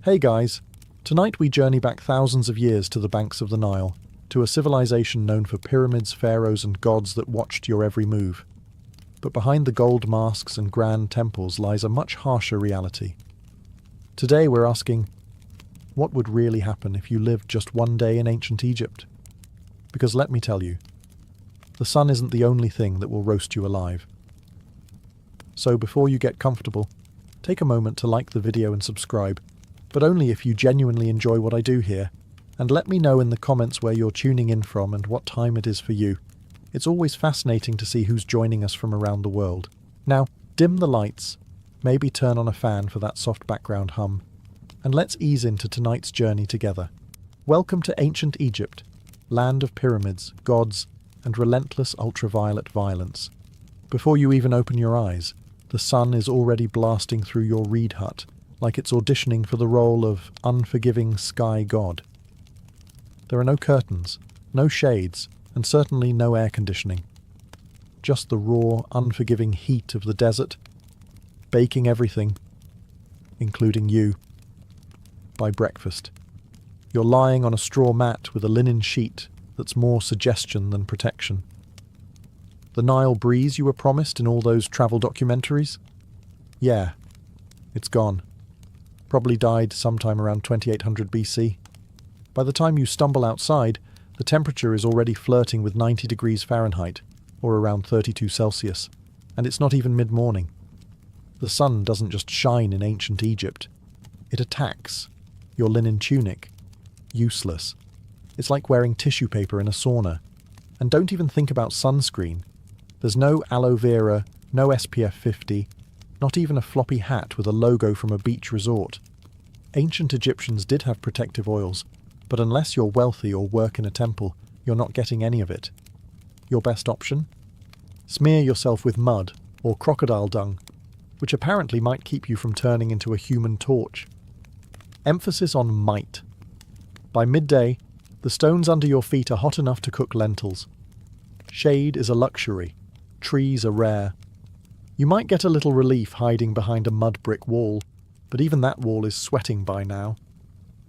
Hey guys, tonight we journey back thousands of years to the banks of the Nile, to a civilization known for pyramids, pharaohs and gods that watched your every move. But behind the gold masks and grand temples lies a much harsher reality. Today we're asking, what would really happen if you lived just one day in ancient Egypt? Because let me tell you, the sun isn't the only thing that will roast you alive. So before you get comfortable, take a moment to like the video and subscribe, but only if you genuinely enjoy what I do here, and let me know in the comments where you're tuning in from and what time it is for you. It's always fascinating to see who's joining us from around the world. Now, dim the lights, maybe turn on a fan for that soft background hum, and let's ease into tonight's journey together. Welcome to ancient Egypt, land of pyramids, gods, and relentless ultraviolet violence. Before you even open your eyes, the sun is already blasting through your reed hut, like it's auditioning for the role of unforgiving sky god. There are no curtains, no shades, and certainly no air conditioning. Just the raw, unforgiving heat of the desert, baking everything, including you, by breakfast. You're lying on a straw mat with a linen sheet that's more suggestion than protection. The Nile breeze you were promised in all those travel documentaries? Yeah, it's gone. Probably died sometime around 2800 BC. By the time you stumble outside, the temperature is already flirting with 90 degrees Fahrenheit, or around 32 Celsius, and it's not even mid-morning. The sun doesn't just shine in ancient Egypt. It attacks. Your linen tunic. Useless. It's like wearing tissue paper in a sauna. And don't even think about sunscreen. There's no aloe vera, no SPF 50, not even a floppy hat with a logo from a beach resort. Ancient Egyptians did have protective oils, but unless you're wealthy or work in a temple, you're not getting any of it. Your best option? Smear yourself with mud or crocodile dung, which apparently might keep you from turning into a human torch. Emphasis on might. By midday, the stones under your feet are hot enough to cook lentils. Shade is a luxury. Trees are rare. You might get a little relief hiding behind a mud brick wall, but even that wall is sweating by now.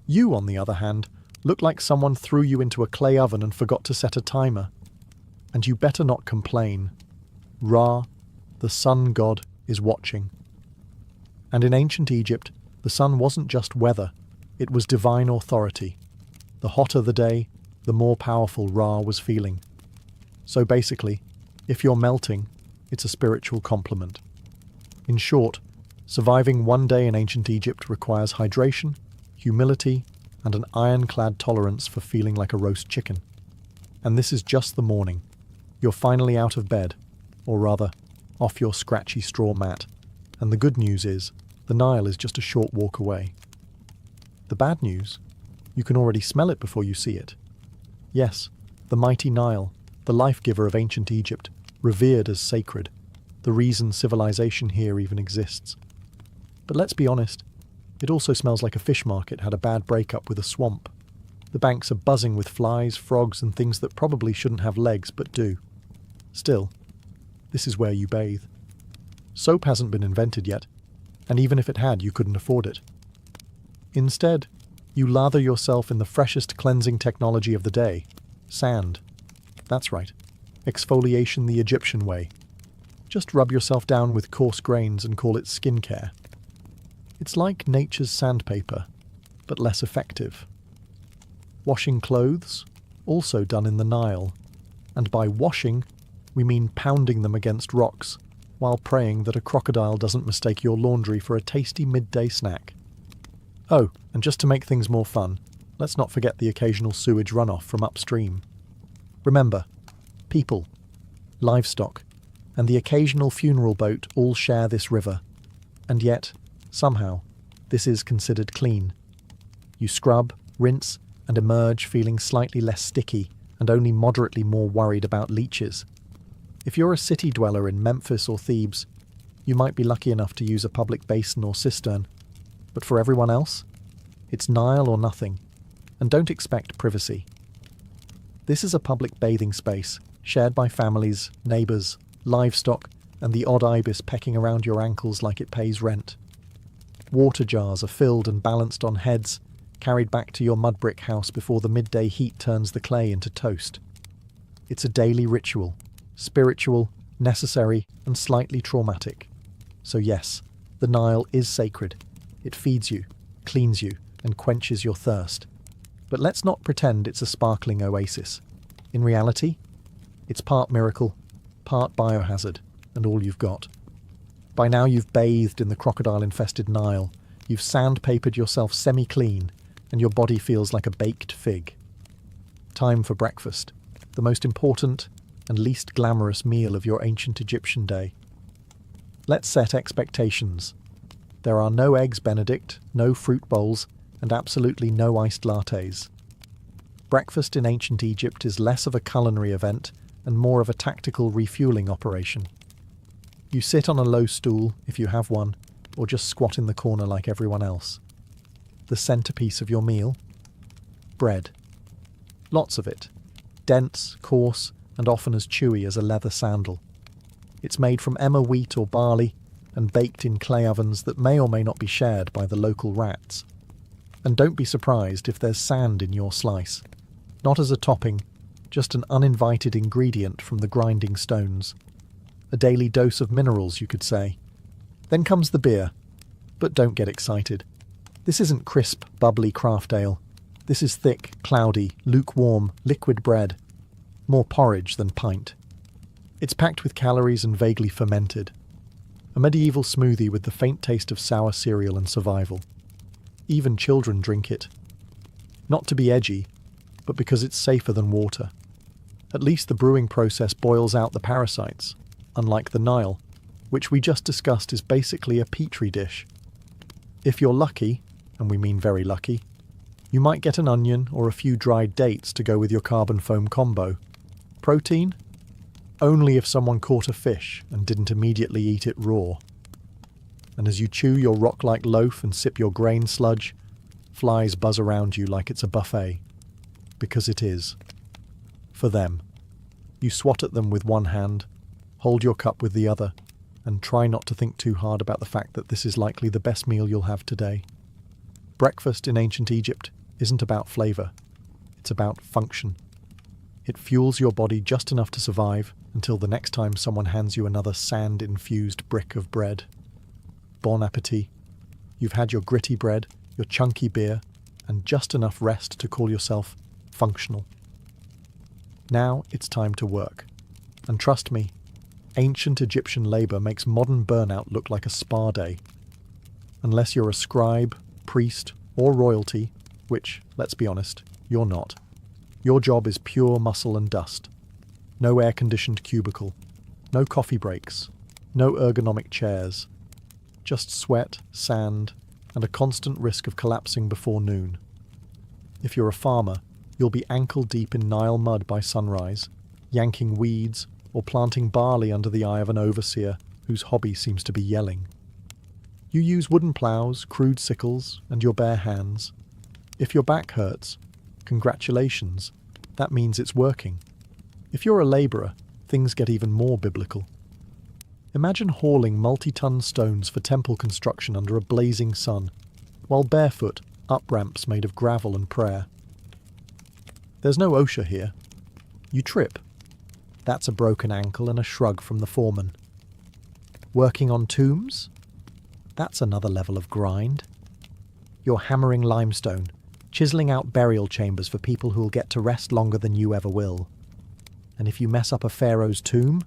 You, on the other hand, look like someone threw you into a clay oven and forgot to set a timer. And you better not complain. Ra, the sun god, is watching. And in ancient Egypt, the sun wasn't just weather, it was divine authority. The hotter the day, the more powerful Ra was feeling. So basically, if you're melting, it's a spiritual compliment. In short, surviving one day in ancient Egypt requires hydration, humility, and an ironclad tolerance for feeling like a roast chicken. And this is just the morning. You're finally out of bed, or rather, off your scratchy straw mat. And the good news is, the Nile is just a short walk away. The bad news? You can already smell it before you see it. Yes, the mighty Nile, the life-giver of ancient Egypt, revered as sacred, the reason civilization here even exists. But let's be honest, it also smells like a fish market had a bad breakup with a swamp. The banks are buzzing with flies, frogs, and things that probably shouldn't have legs but do. Still, this is where you bathe. Soap hasn't been invented yet, and even if it had, you couldn't afford it. Instead, you lather yourself in the freshest cleansing technology of the day, sand. That's right, exfoliation the Egyptian way. Just rub yourself down with coarse grains and call it skincare. It's like nature's sandpaper, but less effective. Washing clothes, also done in the Nile. And by washing, we mean pounding them against rocks, while praying that a crocodile doesn't mistake your laundry for a tasty midday snack. Oh, and just to make things more fun, let's not forget the occasional sewage runoff from upstream. Remember, people, livestock, and the occasional funeral boat all share this river. And yet, somehow, this is considered clean. You scrub, rinse, and emerge feeling slightly less sticky and only moderately more worried about leeches. If you're a city dweller in Memphis or Thebes, you might be lucky enough to use a public basin or cistern. But for everyone else, it's Nile or nothing, and don't expect privacy. This is a public bathing space, shared by families, neighbours, livestock, and the odd ibis pecking around your ankles like it pays rent. Water jars are filled and balanced on heads, carried back to your mud brick house before the midday heat turns the clay into toast. It's a daily ritual, spiritual, necessary, and slightly traumatic. So yes, the Nile is sacred. It feeds you, cleans you, and quenches your thirst. But let's not pretend it's a sparkling oasis. In reality, it's part miracle, part biohazard, and all you've got. By now you've bathed in the crocodile-infested Nile, you've sandpapered yourself semi-clean, and your body feels like a baked fig. Time for breakfast, the most important and least glamorous meal of your ancient Egyptian day. Let's set expectations. There are no eggs Benedict, no fruit bowls, and absolutely no iced lattes. Breakfast in ancient Egypt is less of a culinary event and more of a tactical refueling operation. You sit on a low stool, if you have one, or just squat in the corner like everyone else. The centerpiece of your meal? Bread. Lots of it. Dense, coarse, and often as chewy as a leather sandal. It's made from emmer wheat or barley and baked in clay ovens that may or may not be shared by the local rats. And don't be surprised if there's sand in your slice. Not as a topping, just an uninvited ingredient from the grinding stones. A daily dose of minerals, you could say. Then comes the beer. But don't get excited. This isn't crisp, bubbly craft ale. This is thick, cloudy, lukewarm, liquid bread. More porridge than pint. It's packed with calories and vaguely fermented. A medieval smoothie with the faint taste of sour cereal and survival. Even children drink it. Not to be edgy, but because it's safer than water. At least the brewing process boils out the parasites, unlike the Nile, which we just discussed is basically a petri dish. If you're lucky, and we mean very lucky, you might get an onion or a few dried dates to go with your carbon foam combo. Protein? Only if someone caught a fish and didn't immediately eat it raw. And as you chew your rock-like loaf and sip your grain sludge, flies buzz around you like it's a buffet. Because it is. For them. You swat at them with one hand, hold your cup with the other, and try not to think too hard about the fact that this is likely the best meal you'll have today. Breakfast in ancient Egypt isn't about flavour. It's about function. It fuels your body just enough to survive until the next time someone hands you another sand-infused brick of bread. Bon appétit. You've had your gritty bread, your chunky beer, and just enough rest to call yourself functional. Now it's time to work. And trust me, ancient Egyptian labour makes modern burnout look like a spa day. Unless you're a scribe, priest, or royalty, which, let's be honest, you're not. Your job is pure muscle and dust. No air-conditioned cubicle. No coffee breaks. No ergonomic chairs. Just sweat, sand, and a constant risk of collapsing before noon. If you're a farmer, you'll be ankle-deep in Nile mud by sunrise, yanking weeds or planting barley under the eye of an overseer whose hobby seems to be yelling. You use wooden ploughs, crude sickles, and your bare hands. If your back hurts, congratulations, that means it's working. If you're a labourer, things get even more biblical. Imagine hauling multi-ton stones for temple construction under a blazing sun, while barefoot up ramps made of gravel and prayer. There's no OSHA here. You trip. That's a broken ankle and a shrug from the foreman. Working on tombs? That's another level of grind. You're hammering limestone, chiselling out burial chambers for people who'll get to rest longer than you ever will. And if you mess up a pharaoh's tomb,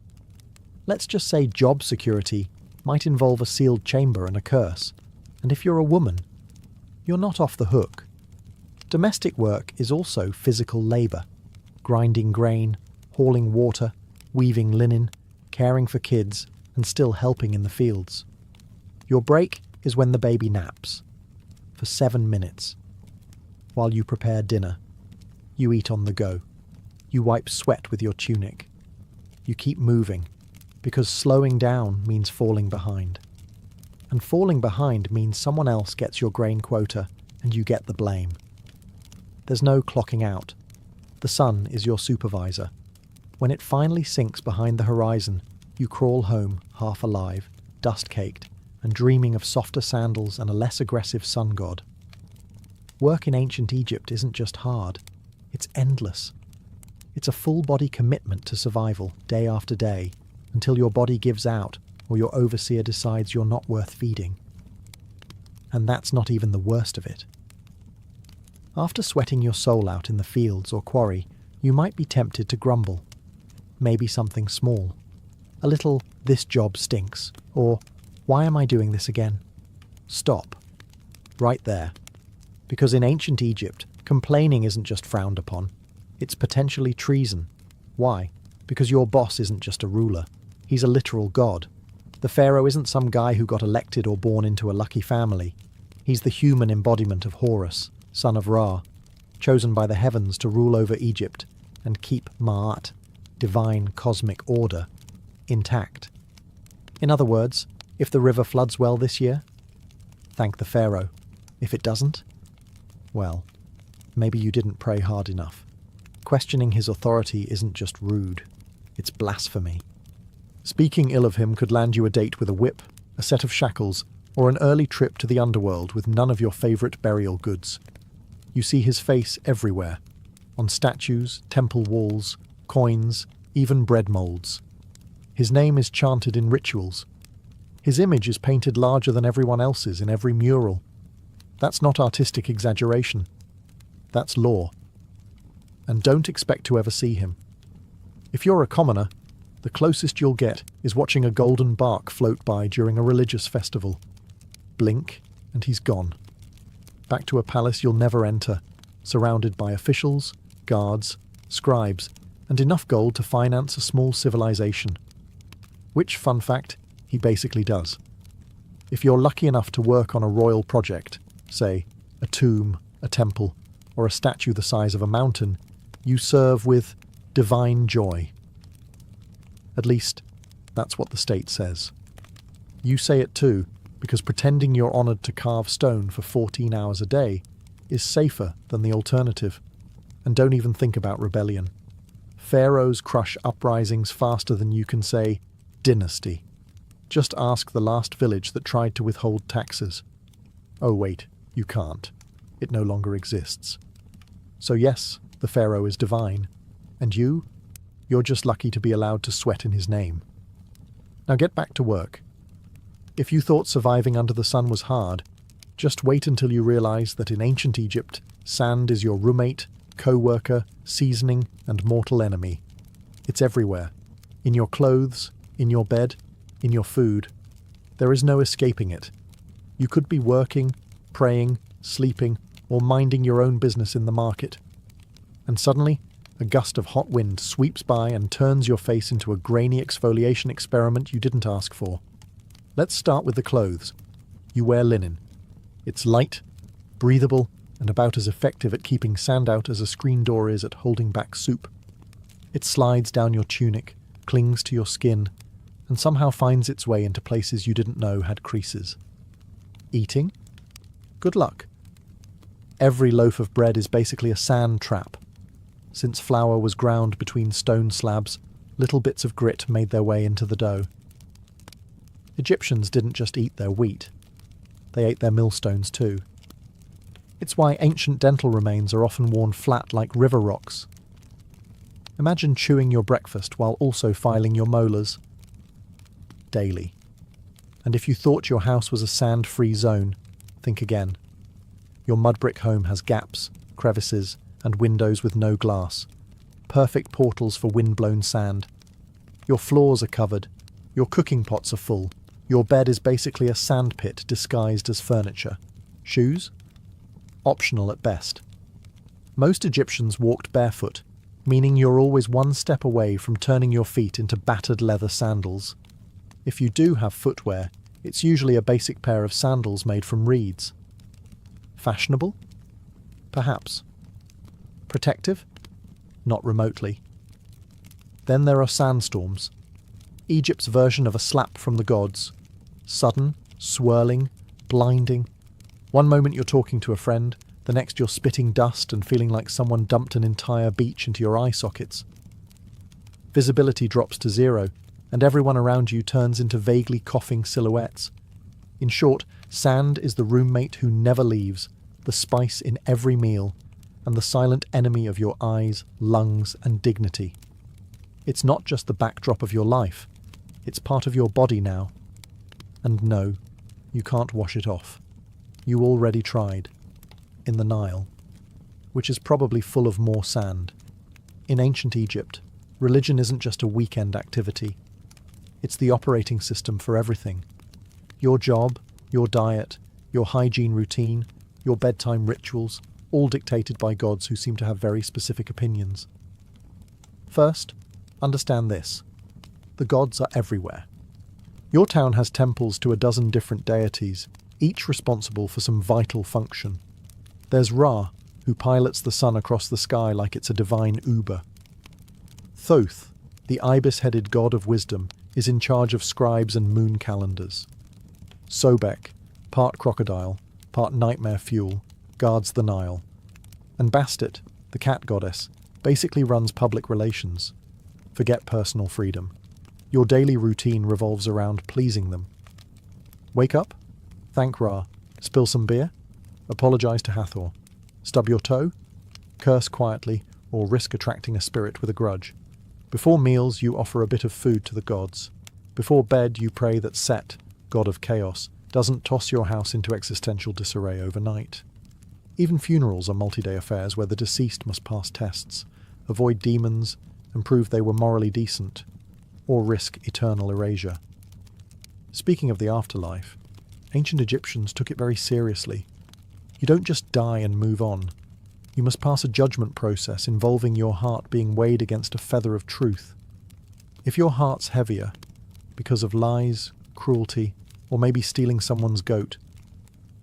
let's just say job security might involve a sealed chamber and a curse. And if you're a woman, you're not off the hook. Domestic work is also physical labour. Grinding grain, hauling water, weaving linen, caring for kids, and still helping in the fields. Your break is when the baby naps. For 7 minutes. While you prepare dinner. You eat on the go. You wipe sweat with your tunic. You keep moving, because slowing down means falling behind. And falling behind means someone else gets your grain quota and you get the blame. There's no clocking out. The sun is your supervisor. When it finally sinks behind the horizon, you crawl home, half alive, dust-caked, and dreaming of softer sandals and a less aggressive sun god. Work in ancient Egypt isn't just hard, it's endless. It's a full-body commitment to survival, day after day, until your body gives out or your overseer decides you're not worth feeding. And that's not even the worst of it. After sweating your soul out in the fields or quarry, you might be tempted to grumble. Maybe something small. A little, "this job stinks," or "why am I doing this again?" Stop. Right there. Because in ancient Egypt, complaining isn't just frowned upon. It's potentially treason. Why? Because your boss isn't just a ruler. He's a literal god. The pharaoh isn't some guy who got elected or born into a lucky family. He's the human embodiment of Horus, son of Ra, chosen by the heavens to rule over Egypt and keep Ma'at, divine cosmic order, intact. In other words, if the river floods well this year, thank the pharaoh. If it doesn't, well, maybe you didn't pray hard enough. Questioning his authority isn't just rude, it's blasphemy. Speaking ill of him could land you a date with a whip, a set of shackles, or an early trip to the underworld with none of your favourite burial goods. You see his face everywhere, on statues, temple walls, coins, even bread moulds. His name is chanted in rituals. His image is painted larger than everyone else's in every mural. That's not artistic exaggeration. That's law. And don't expect to ever see him. If you're a commoner, the closest you'll get is watching a golden bark float by during a religious festival. Blink, and he's gone. Back to a palace you'll never enter, surrounded by officials, guards, scribes, and enough gold to finance a small civilization. Which, fun fact, he basically does. If you're lucky enough to work on a royal project, say, a tomb, a temple, or a statue the size of a mountain, you serve with divine joy. At least, that's what the state says. You say it too, because pretending you're honoured to carve stone for 14 hours a day is safer than the alternative. And don't even think about rebellion. Pharaohs crush uprisings faster than you can say, dynasty. Just ask the last village that tried to withhold taxes. Oh wait, you can't. It no longer exists. So yes, the pharaoh is divine. And you're just lucky to be allowed to sweat in his name. Now get back to work. If you thought surviving under the sun was hard, just wait until you realize that in ancient Egypt, sand is your roommate, co-worker, seasoning, and mortal enemy. It's everywhere. In your clothes, in your bed, in your food. There is no escaping it. You could be working, praying, sleeping, or minding your own business in the market. And suddenly, a gust of hot wind sweeps by and turns your face into a grainy exfoliation experiment you didn't ask for. Let's start with the clothes. You wear linen. It's light, breathable, and about as effective at keeping sand out as a screen door is at holding back soup. It slides down your tunic, clings to your skin, and somehow finds its way into places you didn't know had creases. Eating? Good luck. Every loaf of bread is basically a sand trap. Since flour was ground between stone slabs, little bits of grit made their way into the dough. Egyptians didn't just eat their wheat. They ate their millstones too. It's why ancient dental remains are often worn flat like river rocks. Imagine chewing your breakfast while also filing your molars. Daily. And if you thought your house was a sand-free zone, think again. Your mud brick home has gaps, crevices, and windows with no glass. Perfect portals for wind-blown sand. Your floors are covered. Your cooking pots are full. Your bed is basically a sandpit disguised as furniture. Shoes? Optional at best. Most Egyptians walked barefoot, meaning you're always one step away from turning your feet into battered leather sandals. If you do have footwear, it's usually a basic pair of sandals made from reeds. Fashionable? Perhaps. Protective? Not remotely. Then there are sandstorms. Egypt's version of a slap from the gods. Sudden, swirling, blinding. One moment you're talking to a friend, the next you're spitting dust and feeling like someone dumped an entire beach into your eye sockets. Visibility drops to zero, and everyone around you turns into vaguely coughing silhouettes. In short, sand is the roommate who never leaves, the spice in every meal, and the silent enemy of your eyes, lungs, and dignity. It's not just the backdrop of your life, it's part of your body now. And no, you can't wash it off. You already tried. In the Nile, which is probably full of more sand. In ancient Egypt, religion isn't just a weekend activity. It's the operating system for everything. Your job, your diet, your hygiene routine, your bedtime rituals, all dictated by gods who seem to have very specific opinions. First, understand this. The gods are everywhere. Your town has temples to a dozen different deities, each responsible for some vital function. There's Ra, who pilots the sun across the sky like it's a divine Uber. Thoth, the ibis-headed god of wisdom, is in charge of scribes and moon calendars. Sobek, part crocodile, part nightmare fuel, guards the Nile. And Bastet, the cat goddess, basically runs public relations. Forget personal freedom. Your daily routine revolves around pleasing them. Wake up, thank Ra, spill some beer, apologize to Hathor, stub your toe, curse quietly, or risk attracting a spirit with a grudge. Before meals, you offer a bit of food to the gods. Before bed, you pray that Set, god of chaos, doesn't toss your house into existential disarray overnight. Even funerals are multi-day affairs where the deceased must pass tests, avoid demons, and prove they were morally decent, or risk eternal erasure. Speaking of the afterlife, ancient Egyptians took it very seriously. You don't just die and move on. You must pass a judgment process involving your heart being weighed against a feather of truth. If your heart's heavier, because of lies, cruelty, or maybe stealing someone's goat,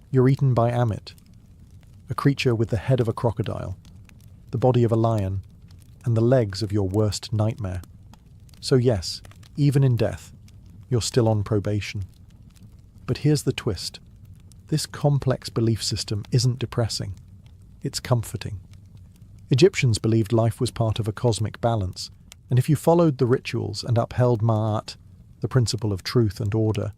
you're eaten by Amit, a creature with the head of a crocodile, the body of a lion, and the legs of your worst nightmare. So yes, even in death, you're still on probation. But here's the twist. This complex belief system isn't depressing. It's comforting. Egyptians believed life was part of a cosmic balance, and if you followed the rituals and upheld Ma'at, the principle of truth and order,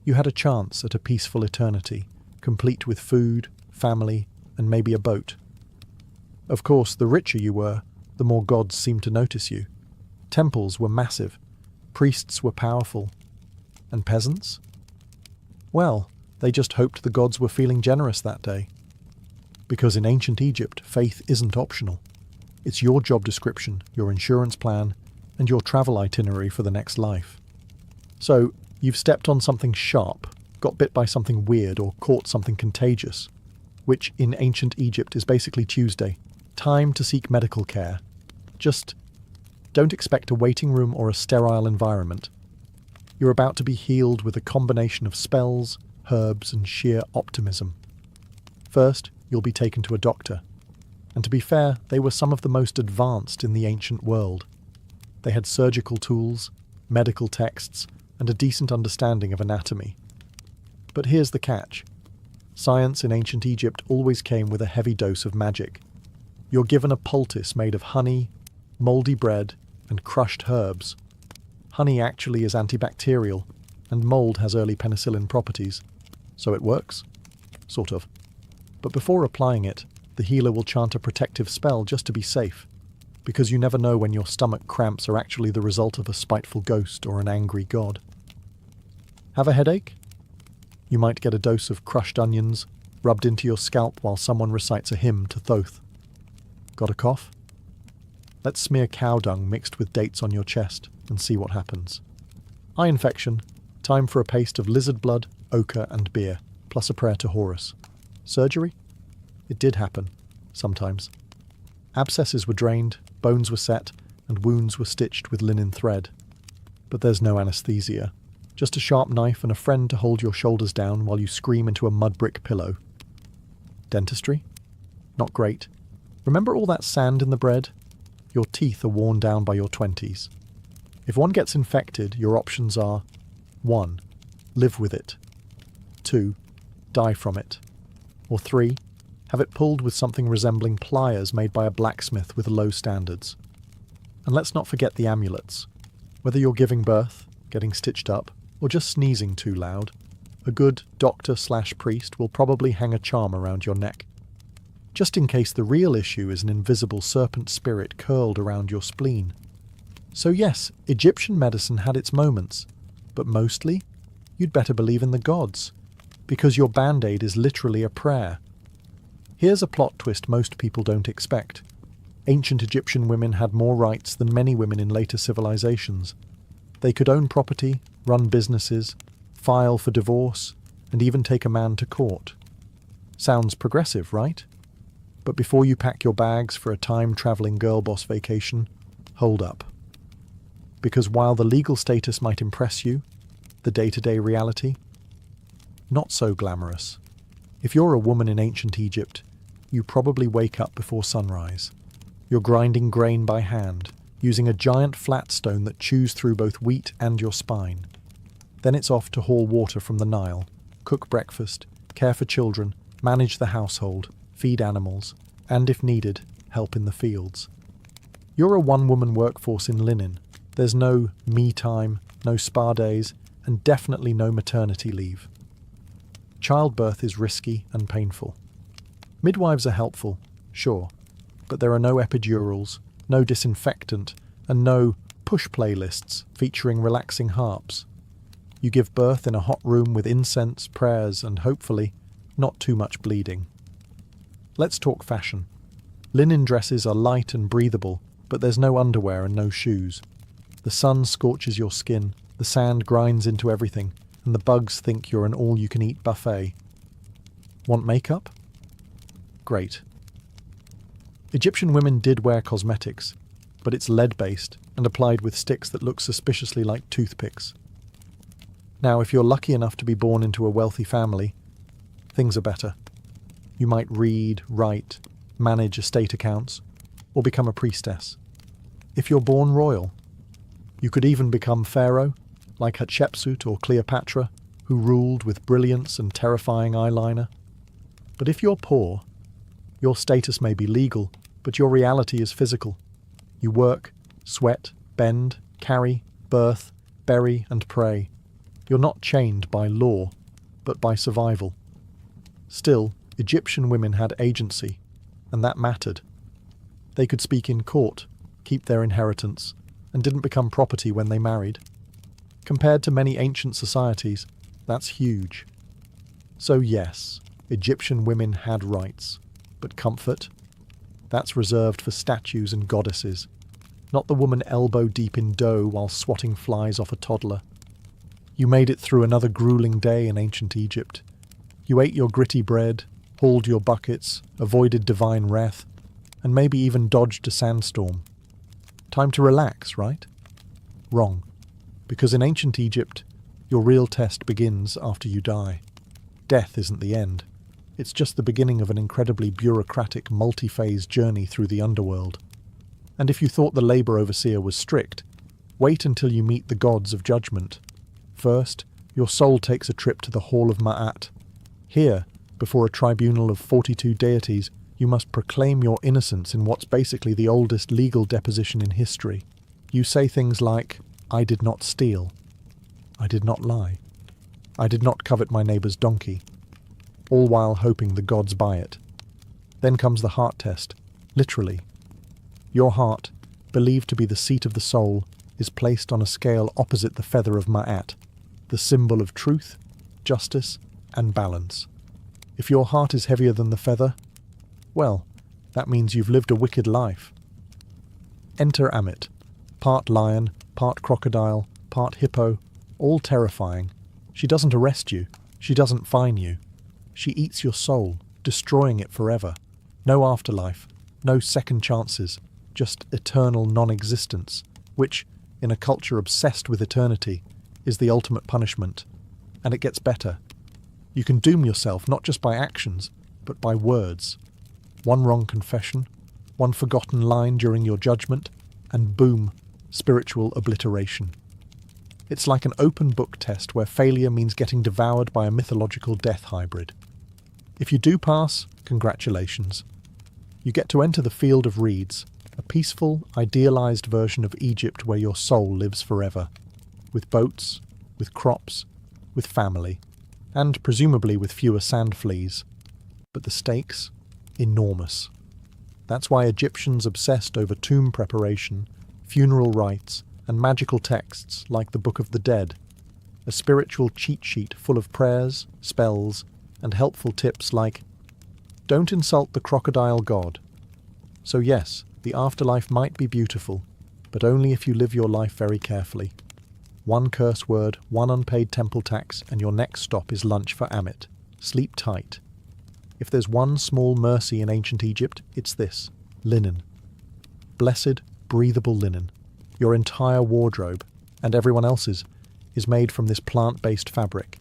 you had a chance at a peaceful eternity, complete with food, family, and maybe a boat. Of course, the richer you were, the more gods seemed to notice you. Temples were massive, priests were powerful, and peasants? Well, they just hoped the gods were feeling generous that day. Because in ancient Egypt, faith isn't optional. It's your job description, your insurance plan, and your travel itinerary for the next life. So, you've stepped on something sharp, got bit by something weird, or caught something contagious, which in ancient Egypt is basically Tuesday. Time to seek medical care. Just don't expect a waiting room or a sterile environment. You're about to be healed with a combination of spells, herbs, and sheer optimism. First, you'll be taken to a doctor. And to be fair, they were some of the most advanced in the ancient world. They had surgical tools, medical texts, and a decent understanding of anatomy. But here's the catch. Science in ancient Egypt always came with a heavy dose of magic. You're given a poultice made of honey, mouldy bread, and crushed herbs. Honey actually is antibacterial, and mould has early penicillin properties. So it works? Sort of. But before applying it, the healer will chant a protective spell just to be safe, because you never know when your stomach cramps are actually the result of a spiteful ghost or an angry god. Have a headache? You might get a dose of crushed onions rubbed into your scalp while someone recites a hymn to Thoth. Got a cough? Let's smear cow dung mixed with dates on your chest and see what happens. Eye infection, time for a paste of lizard blood, ochre and beer, plus a prayer to Horus. Surgery? It did happen, sometimes. Abscesses were drained, bones were set, and wounds were stitched with linen thread. But there's no anesthesia. Just a sharp knife and a friend to hold your shoulders down while you scream into a mud brick pillow. Dentistry? Not great. Remember all that sand in the bread? Your teeth are worn down by your 20s. If one gets infected, your options are 1. Live with it. 2. Die from it. Or 3. Have it pulled with something resembling pliers made by a blacksmith with low standards. And let's not forget the amulets. Whether you're giving birth, getting stitched up, or just sneezing too loud, A good doctor/priest will probably hang a charm around your neck, just in case the real issue is an invisible serpent spirit curled around your spleen. So yes, Egyptian medicine had its moments, but mostly, you'd better believe in the gods, because your band-aid is literally a prayer. Here's a plot twist most people don't expect. Ancient Egyptian women had more rights than many women in later civilizations. They could own property, run businesses, file for divorce, and even take a man to court. Sounds progressive, right? But before you pack your bags for a time-traveling girl boss vacation, hold up. Because while the legal status might impress you, the day-to-day reality? Not so glamorous. If you're a woman in ancient Egypt, you probably wake up before sunrise. You're grinding grain by hand, using a giant flat stone that chews through both wheat and your spine. Then it's off to haul water from the Nile, cook breakfast, care for children, manage the household, feed animals, and if needed, help in the fields. You're a one-woman workforce in linen. There's no me time, no spa days, and definitely no maternity leave. Childbirth is risky and painful. Midwives are helpful, sure, but there are no epidurals, no disinfectant, and no push playlists featuring relaxing harps. You give birth in a hot room with incense, prayers, and hopefully, not too much bleeding. Let's talk fashion. Linen dresses are light and breathable, but there's no underwear and no shoes. The sun scorches your skin, the sand grinds into everything, and the bugs think you're an all-you-can-eat buffet. Want makeup? Great. Egyptian women did wear cosmetics, but it's lead-based and applied with sticks that look suspiciously like toothpicks. Now, if you're lucky enough to be born into a wealthy family, things are better. You might read, write, manage estate accounts, or become a priestess. If you're born royal, you could even become pharaoh, like Hatshepsut or Cleopatra, who ruled with brilliance and terrifying eyeliner. But if you're poor, your status may be legal, but your reality is physical. You work, sweat, bend, carry, birth, bury, and pray. You're not chained by law, but by survival. Still, Egyptian women had agency, and that mattered. They could speak in court, keep their inheritance, and didn't become property when they married. Compared to many ancient societies, that's huge. So yes, Egyptian women had rights, but comfort? That's reserved for statues and goddesses, not the woman elbow-deep in dough while swatting flies off a toddler. You made it through another grueling day in ancient Egypt. You ate your gritty bread, hauled your buckets, avoided divine wrath, and maybe even dodged a sandstorm. Time to relax, right? Wrong. Because in ancient Egypt, your real test begins after you die. Death isn't the end. It's just the beginning of an incredibly bureaucratic, multi-phase journey through the underworld. And if you thought the labor overseer was strict, wait until you meet the gods of judgment. First, your soul takes a trip to the Hall of Ma'at. Here, before a tribunal of 42 deities, you must proclaim your innocence in what's basically the oldest legal deposition in history. You say things like, "I did not steal. I did not lie. I did not covet my neighbour's donkey," all while hoping the gods buy it. Then comes the heart test, literally. Your heart, believed to be the seat of the soul, is placed on a scale opposite the feather of Ma'at, the symbol of truth, justice, and balance. If your heart is heavier than the feather, well, that means you've lived a wicked life. Enter Amit, part lion, part crocodile, part hippo, all terrifying. She doesn't arrest you, she doesn't fine you. She eats your soul, destroying it forever. No afterlife, no second chances, just eternal non-existence, which, in a culture obsessed with eternity, is the ultimate punishment. And it gets better. You can doom yourself not just by actions, but by words. One wrong confession, one forgotten line during your judgment, and boom, spiritual obliteration. It's like an open book test where failure means getting devoured by a mythological death hybrid. If you do pass, congratulations. You get to enter the field of reeds, a peaceful, idealized version of Egypt where your soul lives forever. With boats, with crops, with family. and presumably with fewer sand fleas. But the stakes? Enormous. That's why Egyptians obsessed over tomb preparation, funeral rites, and magical texts like the Book of the Dead, a spiritual cheat sheet full of prayers, spells, and helpful tips like, don't insult the crocodile god. So yes, the afterlife might be beautiful, but only if you live your life very carefully. One curse word, one unpaid temple tax, and your next stop is lunch for Amit. Sleep tight. If there's one small mercy in ancient Egypt, it's this: linen. Blessed, breathable linen. Your entire wardrobe, and everyone else's, is made from this plant-based fabric.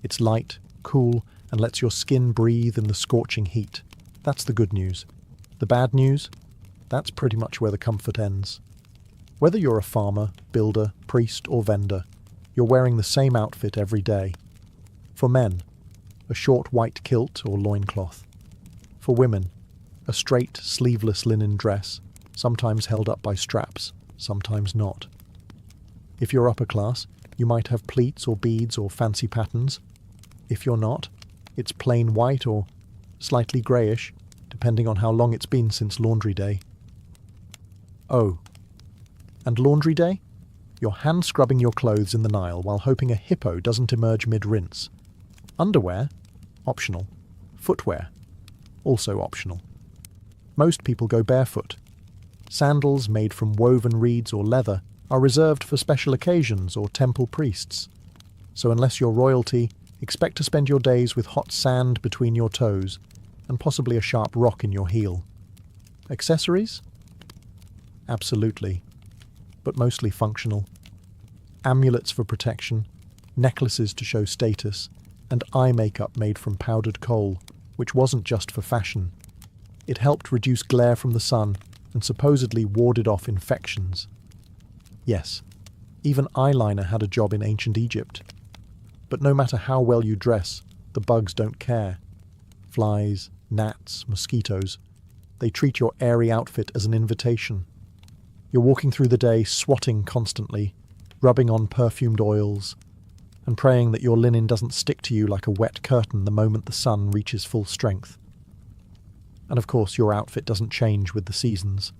It's light, cool, and lets your skin breathe in the scorching heat. That's the good news. The bad news? That's pretty much where the comfort ends. Whether you're a farmer, builder, priest, or vendor, you're wearing the same outfit every day. For men, a short white kilt or loincloth. For women, a straight, sleeveless linen dress, sometimes held up by straps, sometimes not. If you're upper class, you might have pleats or beads or fancy patterns. If you're not, it's plain white or slightly greyish, depending on how long it's been since laundry day. Oh, and laundry day? You're hand-scrubbing your clothes in the Nile while hoping a hippo doesn't emerge mid-rinse. Underwear? Optional. Footwear? Also optional. Most people go barefoot. Sandals made from woven reeds or leather are reserved for special occasions or temple priests. So unless you're royalty, expect to spend your days with hot sand between your toes and possibly a sharp rock in your heel. Accessories? Absolutely. But mostly functional. Amulets for protection, necklaces to show status, and eye makeup made from powdered coal, which wasn't just for fashion. It helped reduce glare from the sun and supposedly warded off infections. Yes, even eyeliner had a job in ancient Egypt. But no matter how well you dress, the bugs don't care. Flies, gnats, mosquitoes, they treat your airy outfit as an invitation. You're walking through the day swatting constantly, rubbing on perfumed oils, and praying that your linen doesn't stick to you like a wet curtain the moment the sun reaches full strength. And of course your outfit doesn't change with the seasons,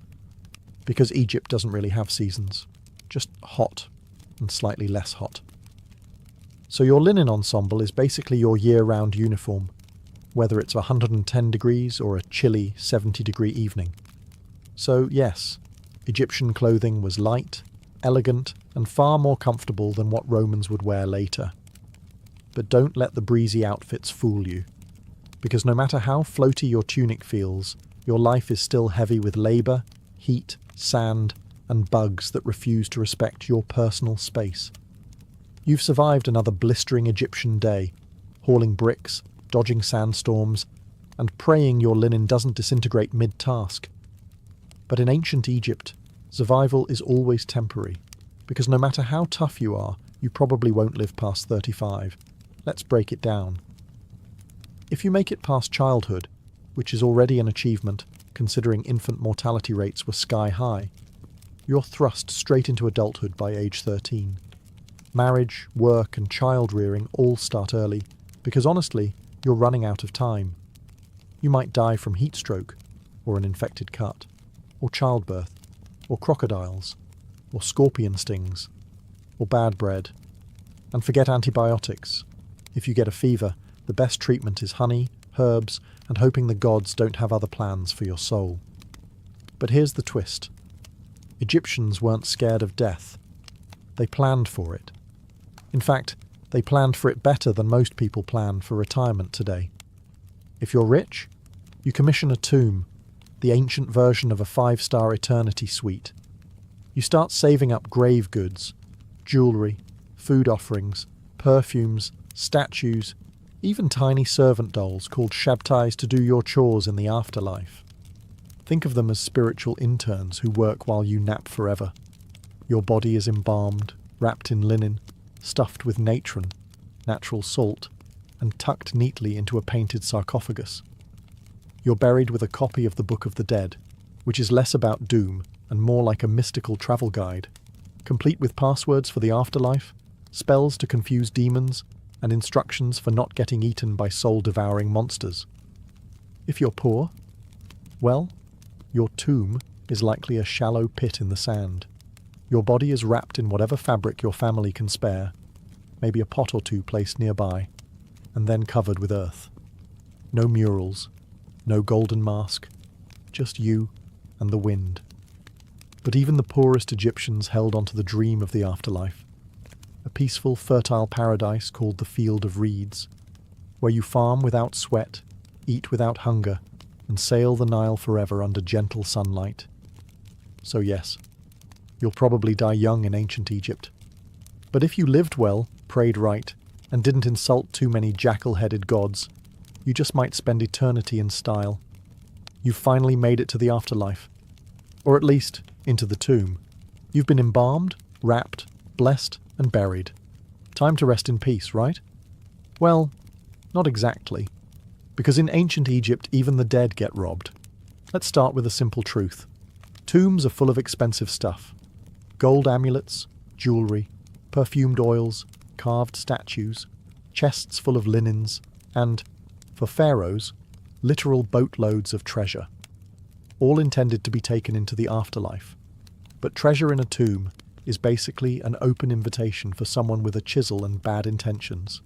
because Egypt doesn't really have seasons, just hot and slightly less hot. So your linen ensemble is basically your year-round uniform, whether it's 110 degrees or a chilly 70-degree evening. So yes, Egyptian clothing was light, elegant, and far more comfortable than what Romans would wear later. But don't let the breezy outfits fool you, because no matter how floaty your tunic feels, your life is still heavy with labour, heat, sand, and bugs that refuse to respect your personal space. You've survived another blistering Egyptian day, hauling bricks, dodging sandstorms, and praying your linen doesn't disintegrate mid-task. But in ancient Egypt, survival is always temporary, because no matter how tough you are, you probably won't live past 35. Let's break it down. If you make it past childhood, which is already an achievement considering infant mortality rates were sky high, you're thrust straight into adulthood by age 13. Marriage, work, and child rearing all start early, because honestly, you're running out of time. You might die from heat stroke, or an infected cut, or childbirth, or crocodiles, or scorpion stings, or bad bread. And forget antibiotics. If you get a fever, the best treatment is honey, herbs, and hoping the gods don't have other plans for your soul. But here's the twist. Egyptians weren't scared of death. They planned for it. In fact, they planned for it better than most people plan for retirement today. If you're rich, you commission a tomb, the ancient version of a 5-star eternity suite. You start saving up grave goods, jewellery, food offerings, perfumes, statues, even tiny servant dolls called shabtais to do your chores in the afterlife. Think of them as spiritual interns who work while you nap forever. Your body is embalmed, wrapped in linen, stuffed with natron, natural salt, and tucked neatly into a painted sarcophagus. You're buried with a copy of the Book of the Dead, which is less about doom and more like a mystical travel guide, complete with passwords for the afterlife, spells to confuse demons, and instructions for not getting eaten by soul-devouring monsters. If you're poor, well, your tomb is likely a shallow pit in the sand. Your body is wrapped in whatever fabric your family can spare, maybe a pot or two placed nearby, and then covered with earth. No murals, no golden mask, just you and the wind. But even the poorest Egyptians held onto the dream of the afterlife, a peaceful, fertile paradise called the Field of Reeds, where you farm without sweat, eat without hunger, and sail the Nile forever under gentle sunlight. So yes, you'll probably die young in ancient Egypt. But if you lived well, prayed right, and didn't insult too many jackal-headed gods, you just might spend eternity in style. You've finally made it to the afterlife. Or at least, into the tomb. You've been embalmed, wrapped, blessed, and buried. Time to rest in peace, right? Well, not exactly. Because in ancient Egypt, even the dead get robbed. Let's start with a simple truth. Tombs are full of expensive stuff. Gold amulets, jewellery, perfumed oils, carved statues, chests full of linens, and, for pharaohs, literal boatloads of treasure. All intended to be taken into the afterlife. But treasure in a tomb is basically an open invitation for someone with a chisel and bad intentions.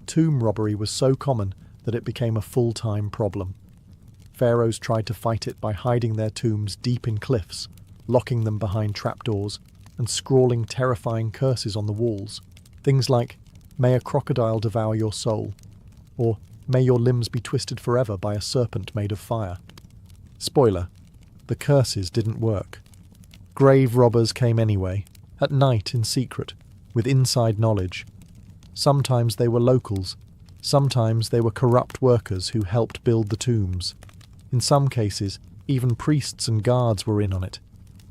Tomb robbery was so common that it became a full-time problem. Pharaohs tried to fight it by hiding their tombs deep in cliffs, locking them behind trapdoors, and scrawling terrifying curses on the walls. Things like, "May a crocodile devour your soul," or "May your limbs be twisted forever by a serpent made of fire." Spoiler, the curses didn't work. Grave robbers came anyway, at night in secret, with inside knowledge. Sometimes they were locals, sometimes they were corrupt workers who helped build the tombs. In some cases, even priests and guards were in on it.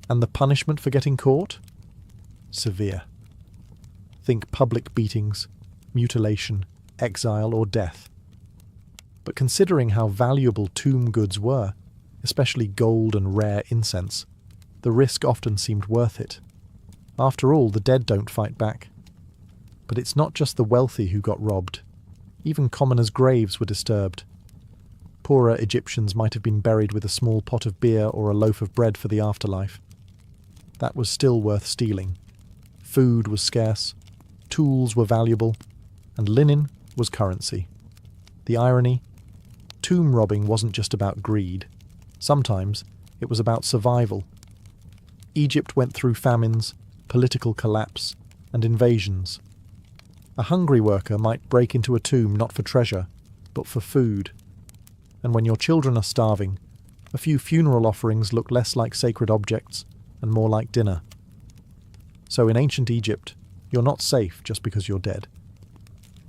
And the punishment for getting caught? Severe. Think public beatings, mutilation, exile, or death. But considering how valuable tomb goods were, especially gold and rare incense, the risk often seemed worth it. After all, the dead don't fight back. But it's not just the wealthy who got robbed. Even commoners' graves were disturbed. Poorer Egyptians might have been buried with a small pot of beer or a loaf of bread for the afterlife. That was still worth stealing. Food was scarce, tools were valuable, and linen was currency. The irony? Tomb robbing wasn't just about greed. Sometimes it was about survival. Egypt went through famines, political collapse, and invasions. A hungry worker might break into a tomb not for treasure, but for food. And when your children are starving, a few funeral offerings look less like sacred objects and more like dinner. So in ancient Egypt, you're not safe just because you're dead.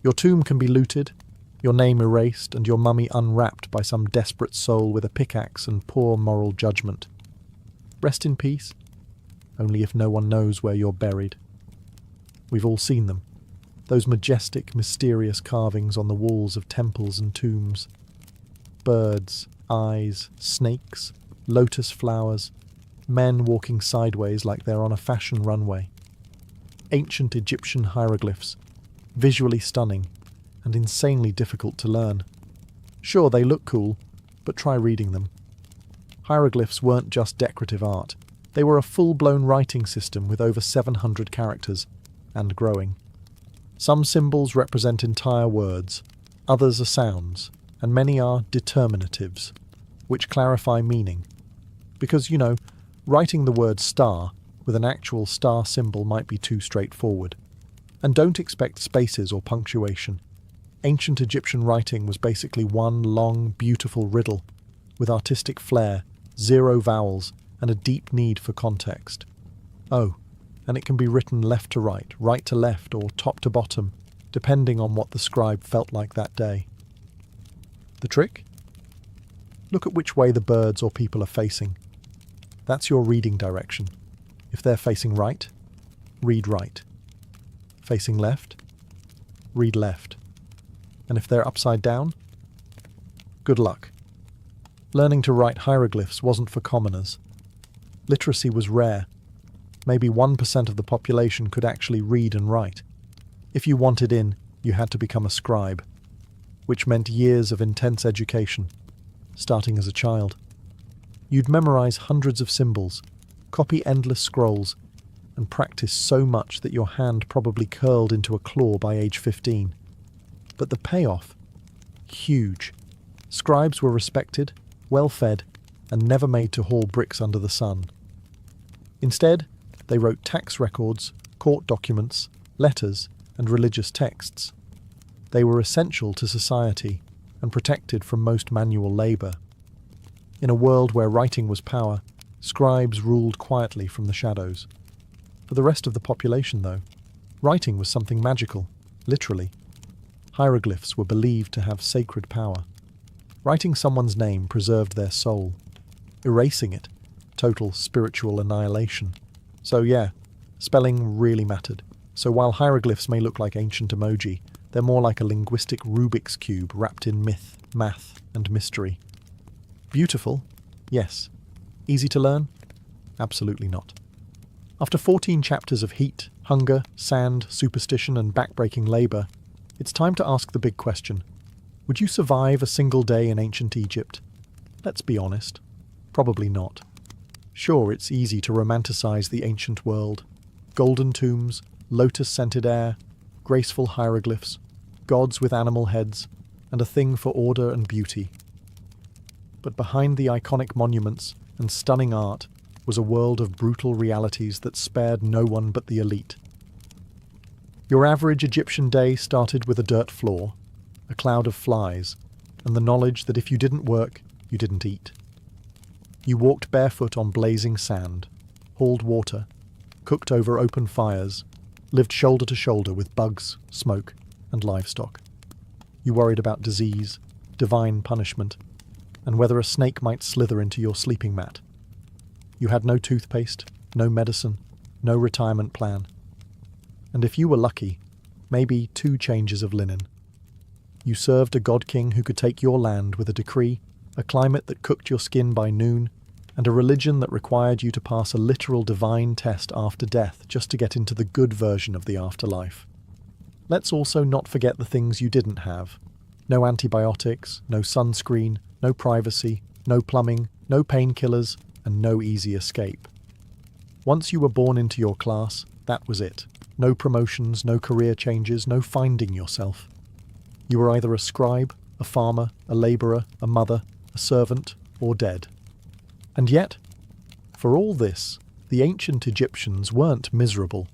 Your tomb can be looted, your name erased, and your mummy unwrapped by some desperate soul with a pickaxe and poor moral judgment. Rest in peace, only if no one knows where you're buried. We've all seen them, those majestic, mysterious carvings on the walls of temples and tombs. Birds, eyes, snakes, lotus flowers, men walking sideways like they're on a fashion runway. Ancient Egyptian hieroglyphs, visually stunning and insanely difficult to learn. Sure, they look cool, but try reading them. Hieroglyphs weren't just decorative art. They were a full-blown writing system with over 700 characters, and growing. Some symbols represent entire words, others are sounds, and many are determinatives, which clarify meaning. Because, writing the word star with an actual star symbol might be too straightforward. And don't expect spaces or punctuation. Ancient Egyptian writing was basically one long, beautiful riddle, with artistic flair, 0 vowels, and a deep need for context. Oh, and it can be written left to right to left, or top to bottom, depending on what the scribe felt like that day. The trick? Look at which way the birds or people are facing. That's your reading direction. If they're facing right, read right. Facing left, read left. And if they're upside down, good luck. Learning to write hieroglyphs wasn't for commoners. Literacy was rare. Maybe 1% of the population could actually read and write. If you wanted in, you had to become a scribe, which meant years of intense education, starting as a child. You'd memorize hundreds of symbols, copy endless scrolls, and practice so much that your hand probably curled into a claw by age 15. But the payoff? Huge. Scribes were respected, well-fed, and never made to haul bricks under the sun. Instead, they wrote tax records, court documents, letters, and religious texts. They were essential to society and protected from most manual labour. In a world where writing was power, scribes ruled quietly from the shadows. For the rest of the population, though, writing was something magical, literally. Hieroglyphs were believed to have sacred power. Writing someone's name preserved their soul. Erasing it, total spiritual annihilation. So yeah, spelling really mattered. So while hieroglyphs may look like ancient emoji, they're more like a linguistic Rubik's Cube wrapped in myth, math, and mystery. Beautiful? Yes. Easy to learn? Absolutely not. After 14 chapters of heat, hunger, sand, superstition, and backbreaking labour, it's time to ask the big question. Would you survive a single day in ancient Egypt? Let's be honest. Probably not. Sure, it's easy to romanticize the ancient world. Golden tombs, lotus-scented air, graceful hieroglyphs, gods with animal heads, and a thing for order and beauty. But behind the iconic monuments and stunning art was a world of brutal realities that spared no one but the elite. Your average Egyptian day started with a dirt floor, a cloud of flies, and the knowledge that if you didn't work, you didn't eat. You walked barefoot on blazing sand, hauled water, cooked over open fires, lived shoulder to shoulder with bugs, smoke, and livestock. You worried about disease, divine punishment, and whether a snake might slither into your sleeping mat. You had no toothpaste, no medicine, no retirement plan. And if you were lucky, maybe 2 changes of linen. You served a god king who could take your land with a decree, a climate that cooked your skin by noon, and a religion that required you to pass a literal divine test after death just to get into the good version of the afterlife. Let's also not forget the things you didn't have. No antibiotics, no sunscreen, no privacy, no plumbing, no painkillers, and no easy escape. Once you were born into your class, that was it. No promotions, no career changes, no finding yourself. You were either a scribe, a farmer, a labourer, a mother, a servant, or dead. And yet, for all this, the ancient Egyptians weren't miserable.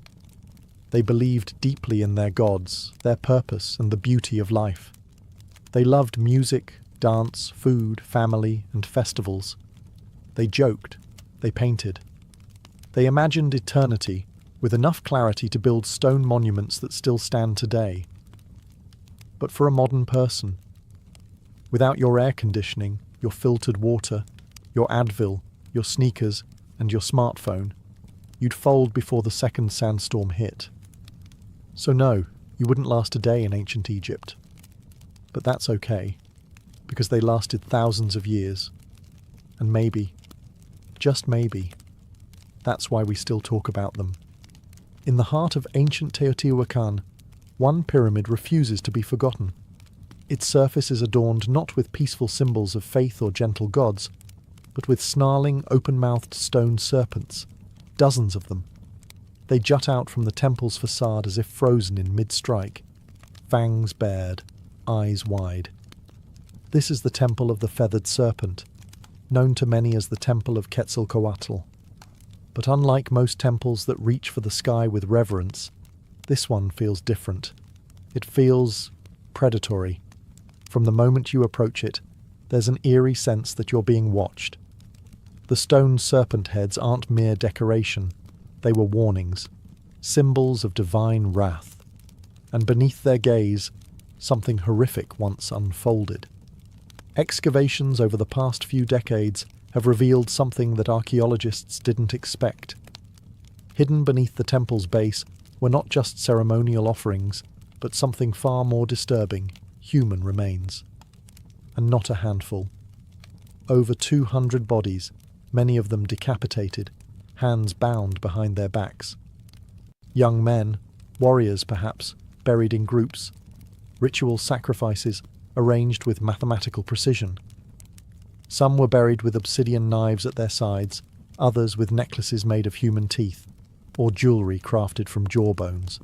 They believed deeply in their gods, their purpose, and the beauty of life. They loved music, dance, food, family, and festivals. They joked, they painted. They imagined eternity with enough clarity to build stone monuments that still stand today. But for a modern person, without your air conditioning, your filtered water, your Advil, your sneakers, and your smartphone, you'd fold before the second sandstorm hit. So no, you wouldn't last a day in ancient Egypt. But that's okay, because they lasted thousands of years. And maybe, just maybe, that's why we still talk about them. In the heart of ancient Teotihuacan, one pyramid refuses to be forgotten. Its surface is adorned not with peaceful symbols of faith or gentle gods, but with snarling, open-mouthed stone serpents, dozens of them. They jut out from the temple's facade as if frozen in mid-strike, fangs bared, eyes wide. This is the temple of the feathered serpent, known to many as the Temple of Quetzalcoatl. But unlike most temples that reach for the sky with reverence, this one feels different. It feels predatory. From the moment you approach it, there's an eerie sense that you're being watched. The stone serpent heads aren't mere decoration. They were warnings, symbols of divine wrath. And beneath their gaze, something horrific once unfolded. Excavations over the past few decades have revealed something that archaeologists didn't expect. Hidden beneath the temple's base were not just ceremonial offerings, but something far more disturbing, human remains. And not a handful. Over 200 bodies, many of them decapitated, hands bound behind their backs. Young men, warriors perhaps, buried in groups, ritual sacrifices arranged with mathematical precision. Some were buried with obsidian knives at their sides, others with necklaces made of human teeth, or jewellery crafted from jawbones.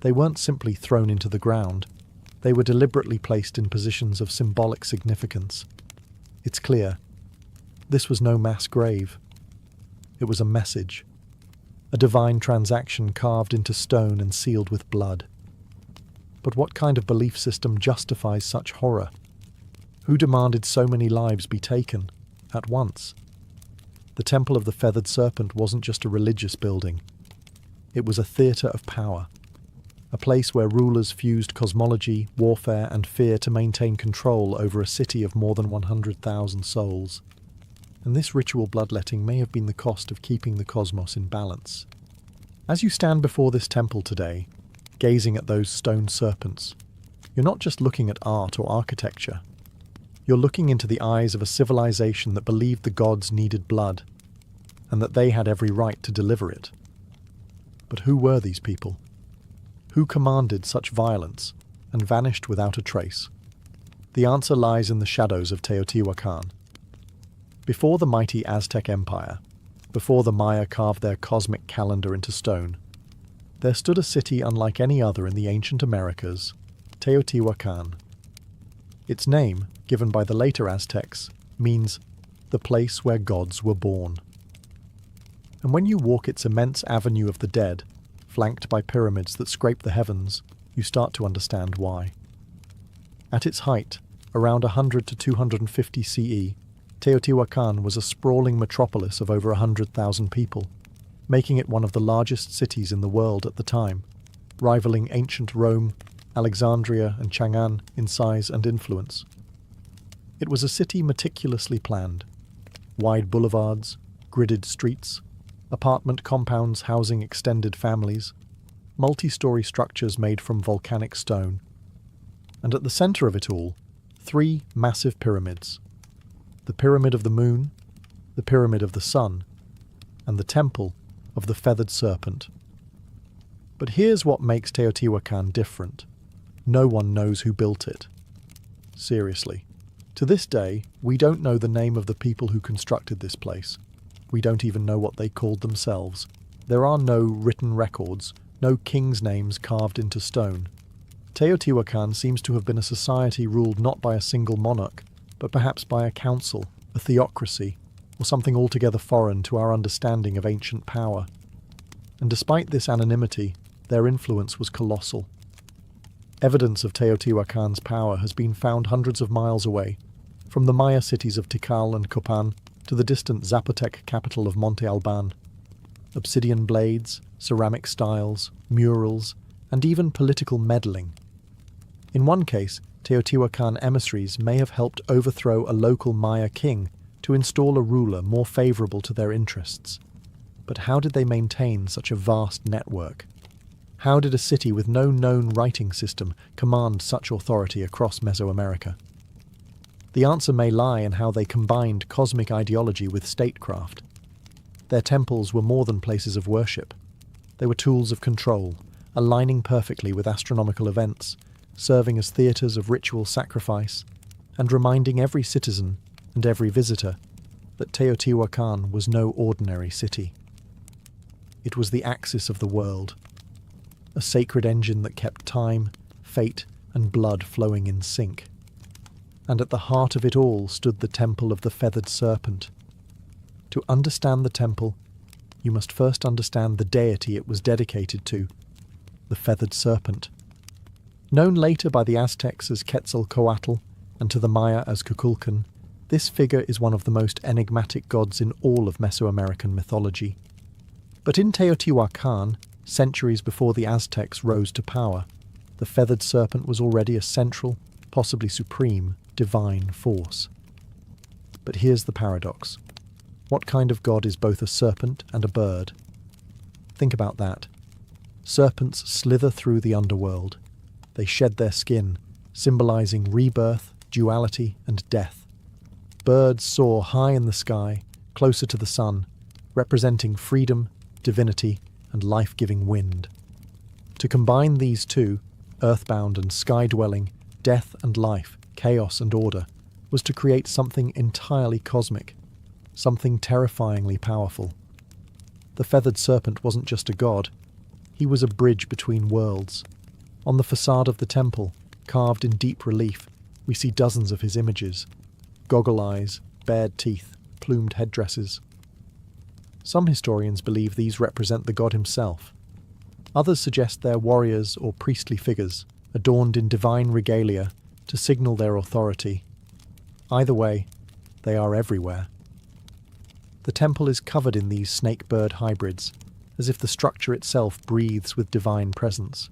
They weren't simply thrown into the ground, they were deliberately placed in positions of symbolic significance. It's clear, this was no mass grave. It was a message, a divine transaction carved into stone and sealed with blood. But what kind of belief system justifies such horror? Who demanded so many lives be taken at once? The Temple of the Feathered Serpent wasn't just a religious building. It was a theatre of power, a place where rulers fused cosmology, warfare, and fear to maintain control over a city of more than 100,000 souls. And this ritual bloodletting may have been the cost of keeping the cosmos in balance. As you stand before this temple today, gazing at those stone serpents, you're not just looking at art or architecture. You're looking into the eyes of a civilization that believed the gods needed blood, and that they had every right to deliver it. But who were these people? Who commanded such violence and vanished without a trace? The answer lies in the shadows of Teotihuacan. Before the mighty Aztec Empire, before the Maya carved their cosmic calendar into stone, there stood a city unlike any other in the ancient Americas, Teotihuacan. Its name, given by the later Aztecs, means the place where gods were born. And when you walk its immense avenue of the dead, flanked by pyramids that scrape the heavens, you start to understand why. At its height, around 100 to 250 CE, Teotihuacan was a sprawling metropolis of over 100,000 people, making it one of the largest cities in the world at the time, rivaling ancient Rome, Alexandria, and Chang'an in size and influence. It was a city meticulously planned. Wide boulevards, gridded streets, apartment compounds housing extended families, multi-story structures made from volcanic stone. And at the center of it all, 3 massive pyramids. The Pyramid of the Moon, the Pyramid of the Sun, and the Temple of the Feathered Serpent. But here's what makes Teotihuacan different. No one knows who built it. Seriously. To this day, we don't know the name of the people who constructed this place. We don't even know what they called themselves. There are no written records, no kings' names carved into stone. Teotihuacan seems to have been a society ruled not by a single monarch, but perhaps by a council, a theocracy, or something altogether foreign to our understanding of ancient power. And despite this anonymity, their influence was colossal. Evidence of Teotihuacan's power has been found hundreds of miles away, from the Maya cities of Tikal and Copan to the distant Zapotec capital of Monte Alban. Obsidian blades, ceramic styles, murals, and even political meddling. In one case, Teotihuacan emissaries may have helped overthrow a local Maya king to install a ruler more favourable to their interests. But how did they maintain such a vast network? How did a city with no known writing system command such authority across Mesoamerica? The answer may lie in how they combined cosmic ideology with statecraft. Their temples were more than places of worship. They were tools of control, aligning perfectly with astronomical events, serving as theatres of ritual sacrifice, and reminding every citizen and every visitor that Teotihuacan was no ordinary city. It was the axis of the world, a sacred engine that kept time, fate, and blood flowing in sync. And at the heart of it all stood the Temple of the Feathered Serpent. To understand the temple, you must first understand the deity it was dedicated to, the Feathered Serpent. Known later by the Aztecs as Quetzalcoatl and to the Maya as Kukulkan, this figure is one of the most enigmatic gods in all of Mesoamerican mythology. But in Teotihuacan, centuries before the Aztecs rose to power, the Feathered Serpent was already a central, possibly supreme, divine force. But here's the paradox. What kind of god is both a serpent and a bird? Think about that. Serpents slither through the underworld. They shed their skin, symbolizing rebirth, duality, and death. Birds soar high in the sky, closer to the sun, representing freedom, divinity, and life-giving wind. To combine these two, earthbound and sky-dwelling, death and life, chaos and order, was to create something entirely cosmic, something terrifyingly powerful. The feathered serpent wasn't just a god, he was a bridge between worlds. On the facade of the temple, carved in deep relief, we see dozens of his images: goggle eyes, bared teeth, plumed headdresses. Some historians believe these represent the god himself. Others suggest they're warriors or priestly figures, adorned in divine regalia to signal their authority. Either way, they are everywhere. The temple is covered in these snake-bird hybrids, as if the structure itself breathes with divine presence.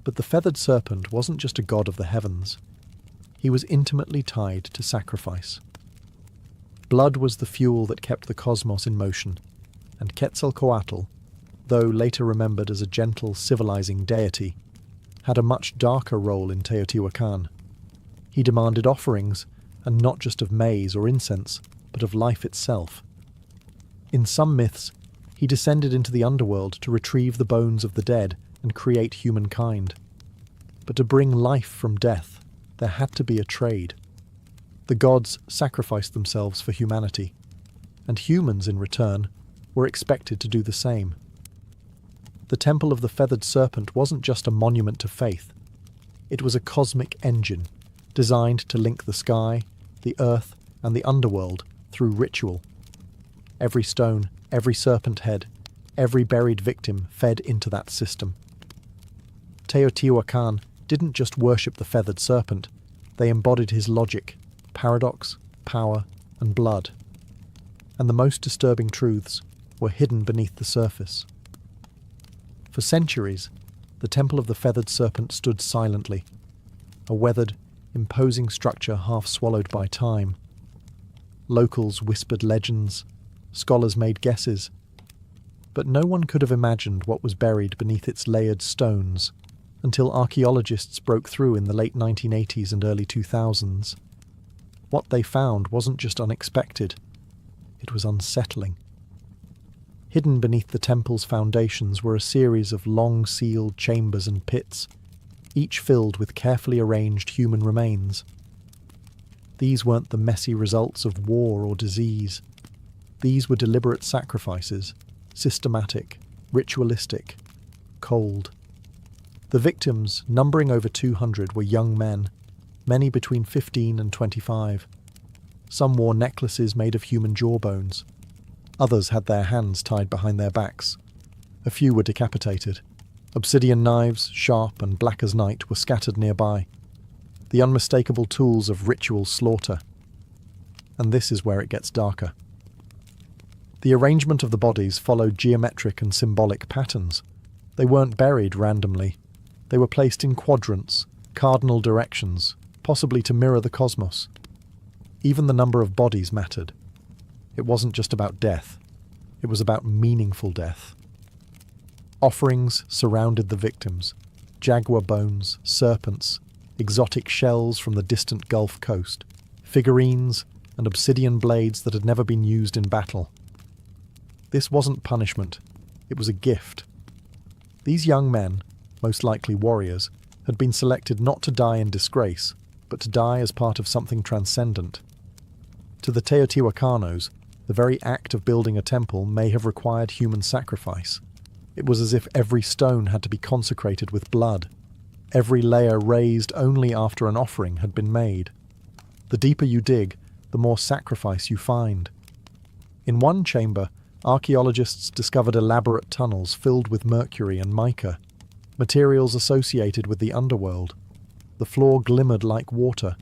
But the feathered serpent wasn't just a god of the heavens. He was intimately tied to sacrifice. Blood was the fuel that kept the cosmos in motion, and Quetzalcoatl, though later remembered as a gentle, civilizing deity, had a much darker role in Teotihuacan. He demanded offerings, and not just of maize or incense, but of life itself. In some myths, he descended into the underworld to retrieve the bones of the dead and create humankind. But to bring life from death, there had to be a trade. The gods sacrificed themselves for humanity, and humans, in return, were expected to do the same. The Temple of the Feathered Serpent wasn't just a monument to faith. It was a cosmic engine, designed to link the sky, the earth, and the underworld through ritual. Every stone, every serpent head, every buried victim fed into that system. Teotihuacan didn't just worship the feathered serpent, they embodied his logic, paradox, power, and blood. And the most disturbing truths were hidden beneath the surface. For centuries, the Temple of the Feathered Serpent stood silently, a weathered, imposing structure half swallowed by time. Locals whispered legends, scholars made guesses, but no one could have imagined what was buried beneath its layered stones until archaeologists broke through in the late 1980s and early 2000s. What they found wasn't just unexpected, it was unsettling. Hidden beneath the temple's foundations were a series of long-sealed chambers and pits, each filled with carefully arranged human remains. These weren't the messy results of war or disease. These were deliberate sacrifices, systematic, ritualistic, cold. The victims, numbering over 200, were young men, many between 15 and 25. Some wore necklaces made of human jawbones. Others had their hands tied behind their backs. A few were decapitated. Obsidian knives, sharp and black as night, were scattered nearby. The unmistakable tools of ritual slaughter. And this is where it gets darker. The arrangement of the bodies followed geometric and symbolic patterns. They weren't buried randomly. They were placed in quadrants, cardinal directions, possibly to mirror the cosmos. Even the number of bodies mattered. It wasn't just about death. It was about meaningful death. Offerings surrounded the victims: jaguar bones, serpents, exotic shells from the distant Gulf Coast, figurines, and obsidian blades that had never been used in battle. This wasn't punishment. It was a gift. These young men, most likely warriors, had been selected not to die in disgrace, but to die as part of something transcendent. To the Teotihuacanos, the very act of building a temple may have required human sacrifice. It was as if every stone had to be consecrated with blood, every layer raised only after an offering had been made. The deeper you dig, the more sacrifice you find. In one chamber, archaeologists discovered elaborate tunnels filled with mercury and mica, materials associated with the underworld. The floor glimmered like water.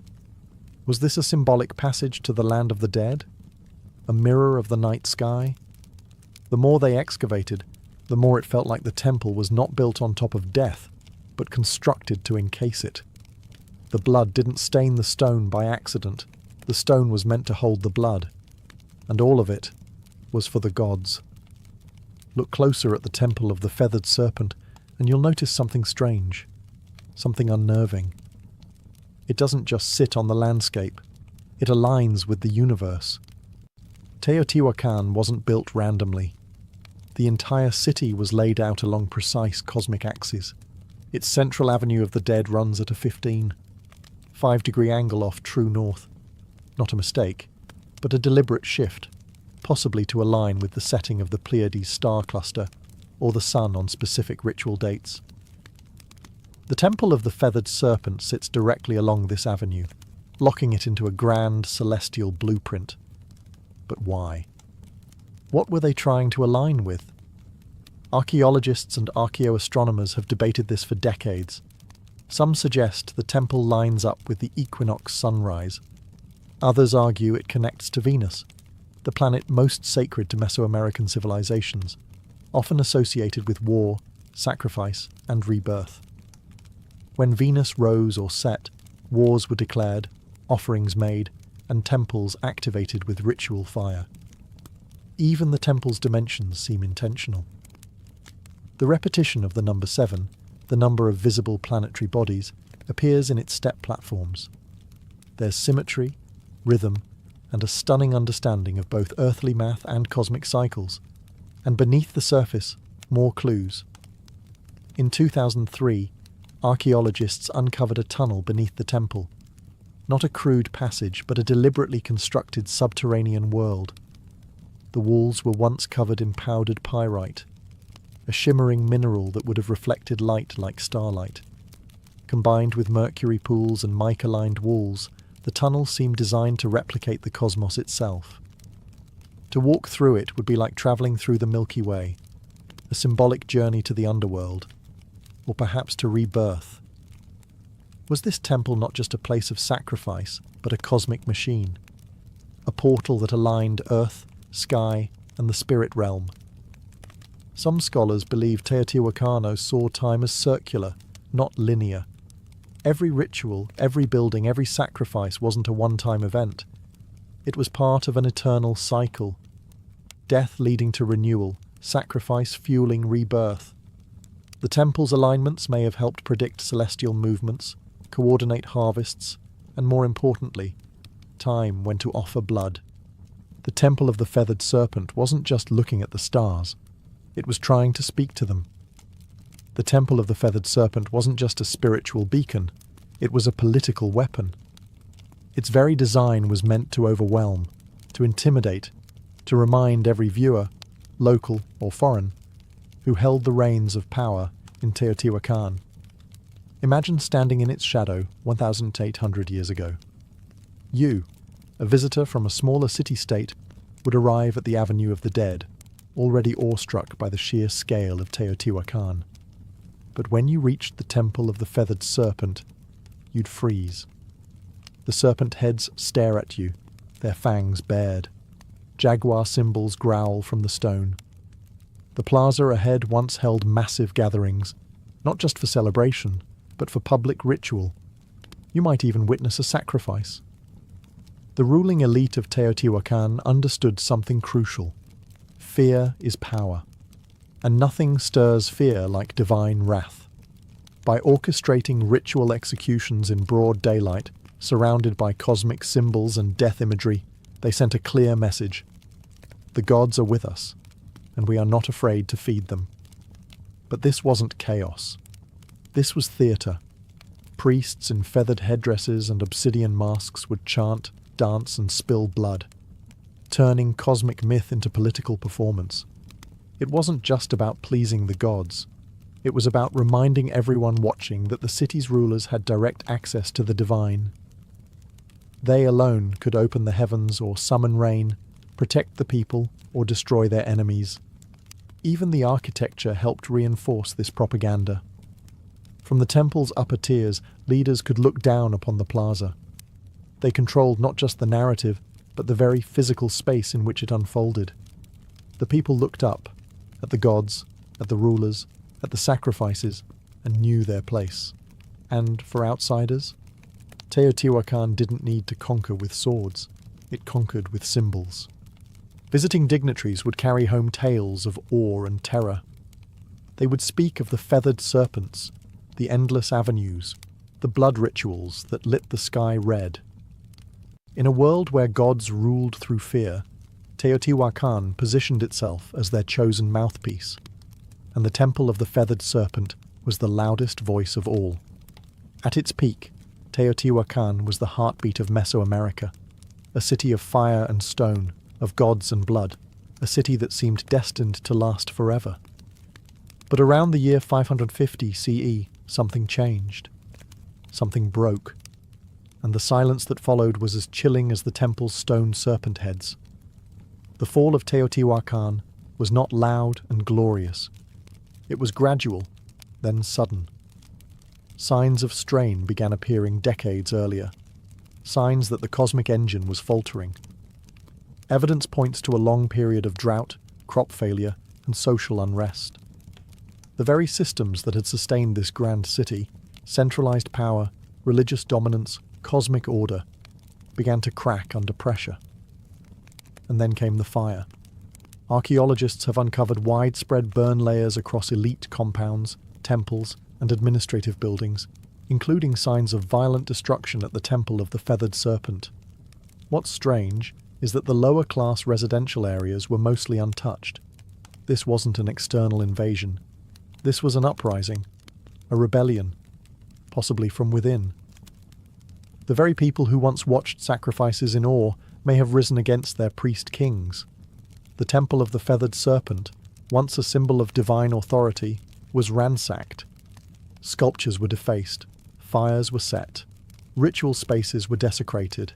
Was this a symbolic passage to the land of the dead? A mirror of the night sky? The more they excavated, the more it felt like the temple was not built on top of death, but constructed to encase it. The blood didn't stain the stone by accident. The stone was meant to hold the blood. And all of it was for the gods. Look closer at the Temple of the Feathered Serpent, and you'll notice something strange, something unnerving. It doesn't just sit on the landscape. It aligns with the universe. Teotihuacan wasn't built randomly. The entire city was laid out along precise cosmic axes. Its central avenue of the dead runs at a 5-degree angle off true north. Not a mistake, but a deliberate shift, possibly to align with the setting of the Pleiades star cluster or the sun on specific ritual dates. The Temple of the Feathered Serpent sits directly along this avenue, locking it into a grand celestial blueprint. But why? What were they trying to align with? Archaeologists and archaeoastronomers have debated this for decades. Some suggest the temple lines up with the equinox sunrise. Others argue it connects to Venus, the planet most sacred to Mesoamerican civilizations, often associated with war, sacrifice, and rebirth. When Venus rose or set, wars were declared, offerings made, and temples activated with ritual fire. Even the temple's dimensions seem intentional. The repetition of the number 7, the number of visible planetary bodies, appears in its step platforms. There's symmetry, rhythm, and a stunning understanding of both earthly math and cosmic cycles. And beneath the surface, more clues. In 2003, archaeologists uncovered a tunnel beneath the temple. Not a crude passage, but a deliberately constructed subterranean world. The walls were once covered in powdered pyrite, a shimmering mineral that would have reflected light like starlight. Combined with mercury pools and mica-lined walls, the tunnel seemed designed to replicate the cosmos itself. To walk through it would be like travelling through the Milky Way, a symbolic journey to the underworld, or perhaps to rebirth. Was this temple not just a place of sacrifice, but a cosmic machine? A portal that aligned earth, sky, and the spirit realm? Some scholars believe Teotihuacano saw time as circular, not linear. Every ritual, every building, every sacrifice wasn't a one-time event. It was part of an eternal cycle. Death leading to renewal, sacrifice fueling rebirth. The temple's alignments may have helped predict celestial movements, coordinate harvests, and more importantly, time when to offer blood. The Temple of the Feathered Serpent wasn't just looking at the stars. It was trying to speak to them. The Temple of the Feathered Serpent wasn't just a spiritual beacon, it was a political weapon. Its very design was meant to overwhelm, to intimidate, to remind every viewer, local or foreign, who held the reins of power in Teotihuacan. Imagine standing in its shadow 1,800 years ago. You, a visitor from a smaller city-state, would arrive at the Avenue of the Dead, already awestruck by the sheer scale of Teotihuacan. But when you reached the Temple of the Feathered Serpent, you'd freeze. The serpent heads stare at you, their fangs bared. Jaguar symbols growl from the stone. The plaza ahead once held massive gatherings, not just for celebration, but for public ritual. You might even witness a sacrifice. The ruling elite of Teotihuacan understood something crucial. Fear is power, and nothing stirs fear like divine wrath. By orchestrating ritual executions in broad daylight, surrounded by cosmic symbols and death imagery, they sent a clear message. The gods are with us, and we are not afraid to feed them. But this wasn't chaos. This was theatre. Priests in feathered headdresses and obsidian masks would chant, dance, and spill blood, turning cosmic myth into political performance. It wasn't just about pleasing the gods. It was about reminding everyone watching that the city's rulers had direct access to the divine. They alone could open the heavens or summon rain, protect the people, or destroy their enemies. Even the architecture helped reinforce this propaganda. From the temple's upper tiers, leaders could look down upon the plaza. They controlled not just the narrative, but the very physical space in which it unfolded. The people looked up, at the gods, at the rulers, at the sacrifices, and knew their place. And for outsiders, Teotihuacan didn't need to conquer with swords. It conquered with symbols. Visiting dignitaries would carry home tales of awe and terror. They would speak of the feathered serpents, the endless avenues, the blood rituals that lit the sky red. In a world where gods ruled through fear, Teotihuacan positioned itself as their chosen mouthpiece, and the Temple of the Feathered Serpent was the loudest voice of all. At its peak, Teotihuacan was the heartbeat of Mesoamerica, a city of fire and stone, of gods and blood, a city that seemed destined to last forever. But around the year 550 CE, something changed. Something broke, and the silence that followed was as chilling as the temple's stone serpent heads. The fall of Teotihuacan was not loud and glorious. It was gradual, then sudden. Signs of strain began appearing decades earlier, signs that the cosmic engine was faltering. Evidence points to a long period of drought, crop failure, and social unrest. The very systems that had sustained this grand city, centralized power, religious dominance, cosmic order, began to crack under pressure. And then came the fire. Archaeologists have uncovered widespread burn layers across elite compounds, temples, and administrative buildings, including signs of violent destruction at the Temple of the Feathered Serpent. What's strange is that the lower-class residential areas were mostly untouched. This wasn't an external invasion. This was an uprising, a rebellion, possibly from within. The very people who once watched sacrifices in awe may have risen against their priest-kings. The Temple of the Feathered Serpent, once a symbol of divine authority, was ransacked. Sculptures were defaced, fires were set, ritual spaces were desecrated,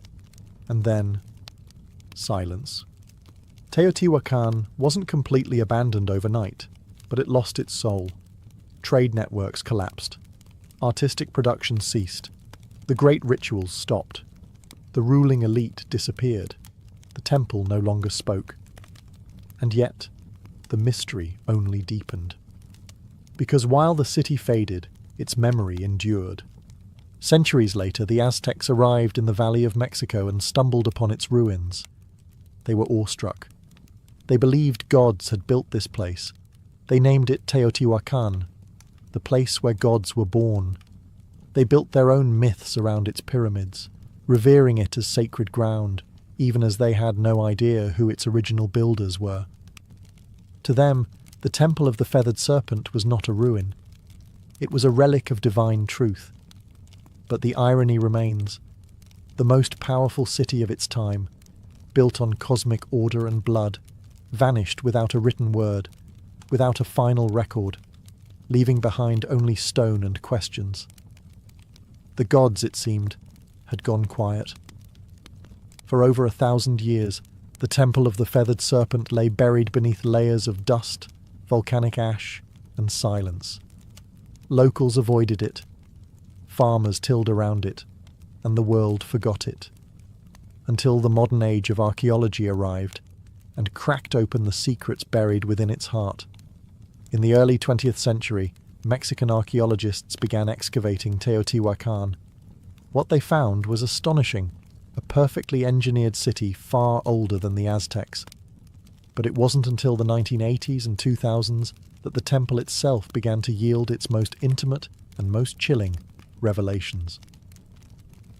and then silence. Teotihuacan wasn't completely abandoned overnight, but it lost its soul. Trade networks collapsed. Artistic production ceased. The great rituals stopped. The ruling elite disappeared. The temple no longer spoke. And yet, the mystery only deepened. Because while the city faded, its memory endured. Centuries later, the Aztecs arrived in the Valley of Mexico and stumbled upon its ruins. They were awestruck. They believed gods had built this place. They named it Teotihuacan, the place where gods were born. They built their own myths around its pyramids, revering it as sacred ground, even as they had no idea who its original builders were. To them, the Temple of the Feathered Serpent was not a ruin. It was a relic of divine truth. But the irony remains. The most powerful city of its time, built on cosmic order and blood, vanished without a written word, without a final record, leaving behind only stone and questions. The gods, it seemed, had gone quiet. For over 1,000 years, the Temple of the Feathered Serpent lay buried beneath layers of dust, volcanic ash, and silence. Locals avoided it. Farmers tilled around it, and the world forgot it. Until the modern age of archaeology arrived and cracked open the secrets buried within its heart. In the early 20th century, Mexican archaeologists began excavating Teotihuacan. What they found was astonishing, a perfectly engineered city far older than the Aztecs. But it wasn't until the 1980s and 2000s that the temple itself began to yield its most intimate and most chilling revelations.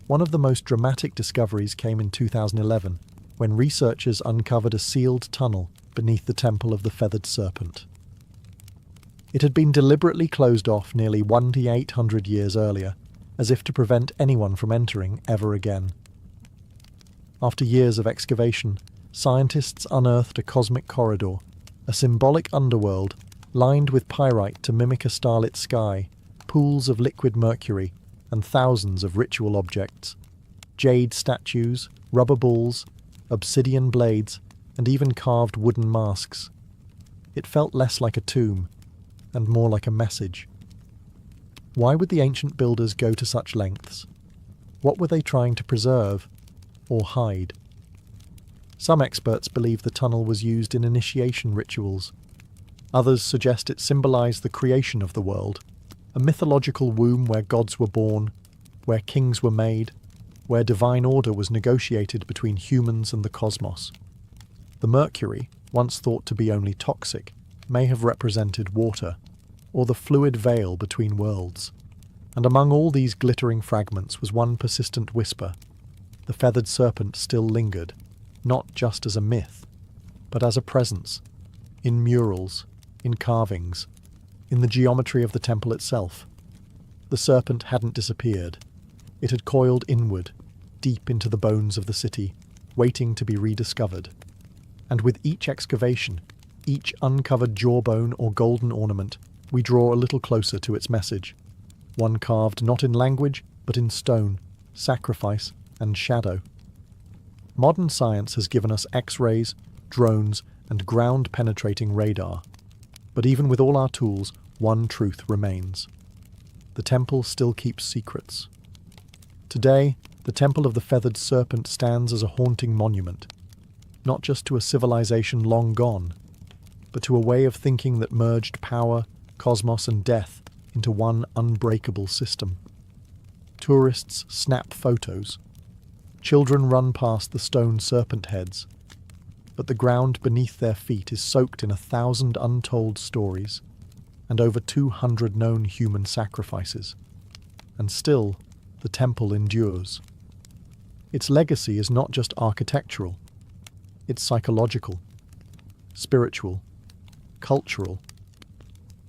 One of the most dramatic discoveries came in 2011, when researchers uncovered a sealed tunnel beneath the Temple of the Feathered Serpent. It had been deliberately closed off nearly 1,800 years earlier, as if to prevent anyone from entering ever again. After years of excavation, scientists unearthed a cosmic corridor, a symbolic underworld lined with pyrite to mimic a starlit sky, pools of liquid mercury, and thousands of ritual objects. Jade statues, rubber balls, obsidian blades, and even carved wooden masks. It felt less like a tomb, and more like a message. Why would the ancient builders go to such lengths? What were they trying to preserve, or hide? Some experts believe the tunnel was used in initiation rituals. Others suggest it symbolized the creation of the world, a mythological womb where gods were born, where kings were made, where divine order was negotiated between humans and the cosmos. The mercury, once thought to be only toxic, may have represented water, or the fluid veil between worlds. And among all these glittering fragments was one persistent whisper. The feathered serpent still lingered, not just as a myth, but as a presence, in murals, in carvings, in the geometry of the temple itself. The serpent hadn't disappeared. It had coiled inward, deep into the bones of the city, waiting to be rediscovered. And with each excavation, each uncovered jawbone or golden ornament, we draw a little closer to its message. One carved not in language, but in stone, sacrifice, and shadow. Modern science has given us X-rays, drones, and ground-penetrating radar. But even with all our tools, one truth remains. The temple still keeps secrets. Today, the Temple of the Feathered Serpent stands as a haunting monument, not just to a civilization long gone, but to a way of thinking that merged power, cosmos, and death into one unbreakable system. Tourists snap photos. Children run past the stone serpent heads, but the ground beneath their feet is soaked in 1,000 untold stories and over 200 known human sacrifices. And still, the temple endures. Its legacy is not just architectural, it's psychological, spiritual, cultural.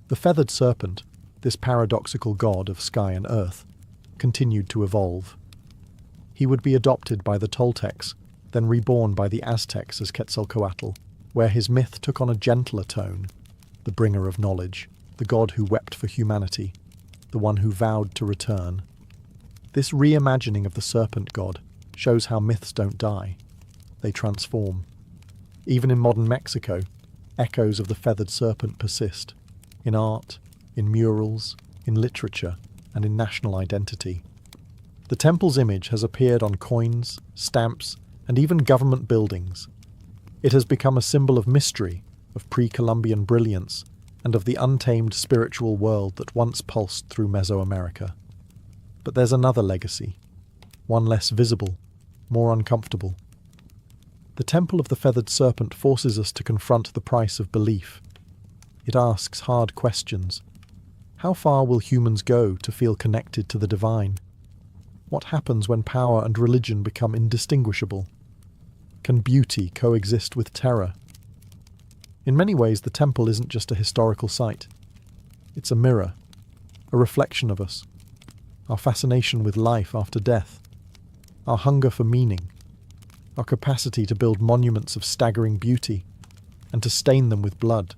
The feathered serpent, this paradoxical god of sky and earth, continued to evolve. He would be adopted by the Toltecs, then reborn by the Aztecs as Quetzalcoatl, where his myth took on a gentler tone, the bringer of knowledge, the god who wept for humanity, the one who vowed to return. This reimagining of the serpent god shows how myths don't die. They transform. Even in modern Mexico, echoes of the feathered serpent persist, in art, in murals, in literature, and in national identity. The temple's image has appeared on coins, stamps, and even government buildings. It has become a symbol of mystery, of pre-Columbian brilliance, and of the untamed spiritual world that once pulsed through Mesoamerica. But there's another legacy, one less visible, more uncomfortable. The Temple of the Feathered Serpent forces us to confront the price of belief. It asks hard questions. How far will humans go to feel connected to the divine? What happens when power and religion become indistinguishable? Can beauty coexist with terror? In many ways, the temple isn't just a historical site. It's a mirror, a reflection of us, our fascination with life after death, our hunger for meaning, our capacity to build monuments of staggering beauty and to stain them with blood.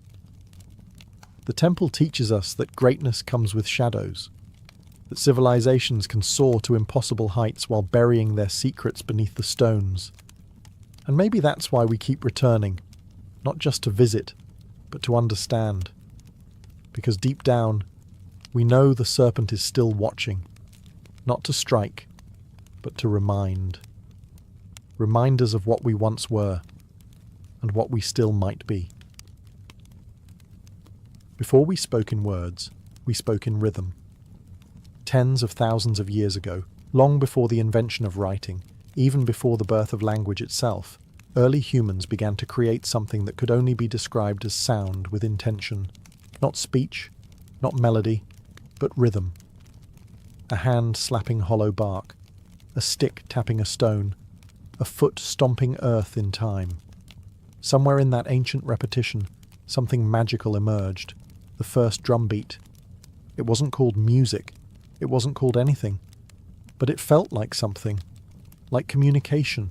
The temple teaches us that greatness comes with shadows, that civilizations can soar to impossible heights while burying their secrets beneath the stones. And maybe that's why we keep returning, not just to visit, but to understand. Because deep down, we know the serpent is still watching, not to strike, but to remind. Reminders of what we once were, and what we still might be. Before we spoke in words, we spoke in rhythm. Tens of thousands of years ago, long before the invention of writing, even before the birth of language itself, early humans began to create something that could only be described as sound with intention. Not speech, not melody, but rhythm. A hand slapping hollow bark, a stick tapping a stone, a foot stomping earth in time. Somewhere in that ancient repetition, something magical emerged, the first drumbeat. It wasn't called music, it wasn't called anything, but it felt like something, like communication,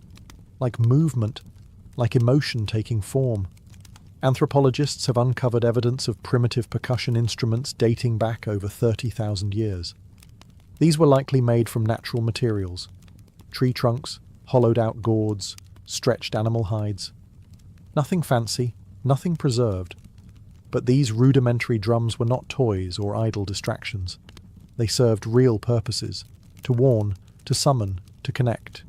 like movement, like emotion taking form. Anthropologists have uncovered evidence of primitive percussion instruments dating back over 30,000 years. These were likely made from natural materials, tree trunks, hollowed-out gourds, stretched animal hides. Nothing fancy, nothing preserved. But these rudimentary drums were not toys or idle distractions. They served real purposes, to warn, to summon, to connect.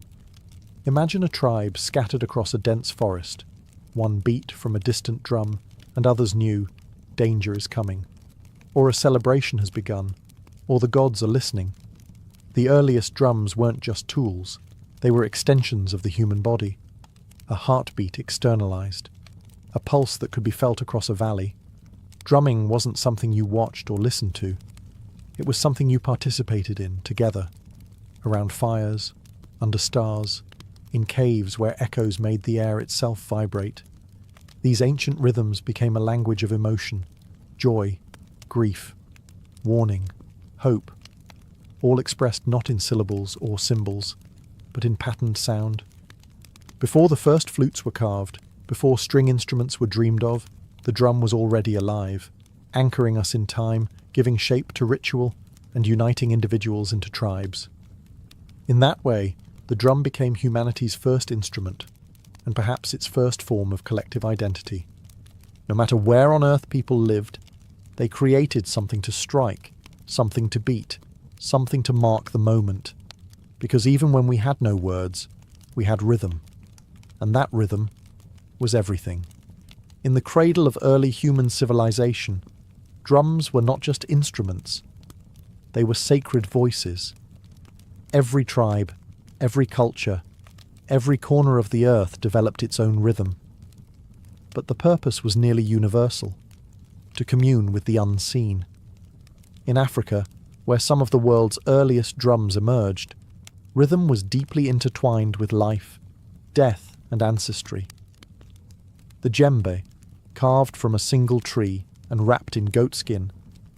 Imagine a tribe scattered across a dense forest. One beat from a distant drum, and others knew danger is coming. Or a celebration has begun, or the gods are listening. The earliest drums weren't just tools, they were extensions of the human body. A heartbeat externalized, a pulse that could be felt across a valley. Drumming wasn't something you watched or listened to. It was something you participated in together, around fires, under stars, in caves where echoes made the air itself vibrate. These ancient rhythms became a language of emotion, joy, grief, warning, hope, all expressed not in syllables or symbols, but in patterned sound. Before the first flutes were carved, before string instruments were dreamed of, the drum was already alive, anchoring us in time, giving shape to ritual, and uniting individuals into tribes. In that way, the drum became humanity's first instrument, and perhaps its first form of collective identity. No matter where on earth people lived, they created something to strike, something to beat, something to mark the moment. Because even when we had no words, we had rhythm. And that rhythm was everything. In the cradle of early human civilization, drums were not just instruments. They were sacred voices. Every tribe, every culture, every corner of the earth developed its own rhythm. But the purpose was nearly universal, to commune with the unseen. In Africa, where some of the world's earliest drums emerged, rhythm was deeply intertwined with life, death, and ancestry. The djembe, carved from a single tree and wrapped in goatskin,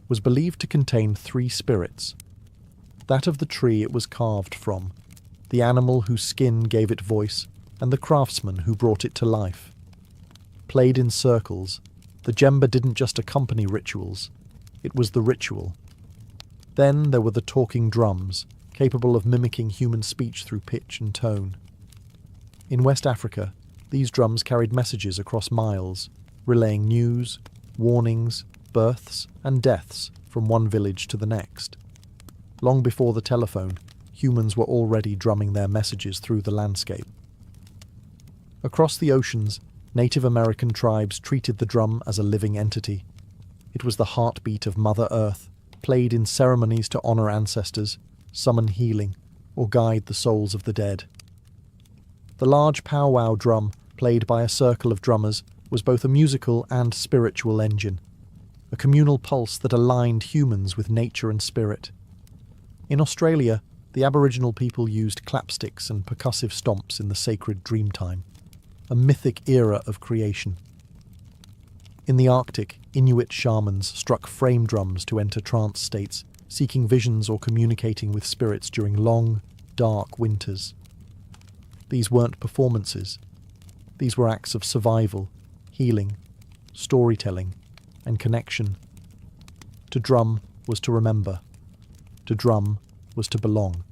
was believed to contain three spirits: that of the tree it was carved from, the animal whose skin gave it voice, and the craftsman who brought it to life. Played in circles, the djembe didn't just accompany rituals, it was the ritual. Then there were the talking drums, capable of mimicking human speech through pitch and tone. In West Africa, these drums carried messages across miles, relaying news, warnings, births, and deaths from one village to the next. Long before the telephone, humans were already drumming their messages through the landscape. Across the oceans, Native American tribes treated the drum as a living entity. It was the heartbeat of Mother Earth, played in ceremonies to honor ancestors, summon healing, or guide the souls of the dead. The large powwow drum, played by a circle of drummers, was both a musical and spiritual engine, a communal pulse that aligned humans with nature and spirit. In Australia, the Aboriginal people used clapsticks and percussive stomps in the sacred Dreamtime, a mythic era of creation. In the Arctic, Inuit shamans struck frame drums to enter trance states, seeking visions or communicating with spirits during long, dark winters. These weren't performances. These were acts of survival, healing, storytelling, and connection. To drum was to remember. To drum was to belong.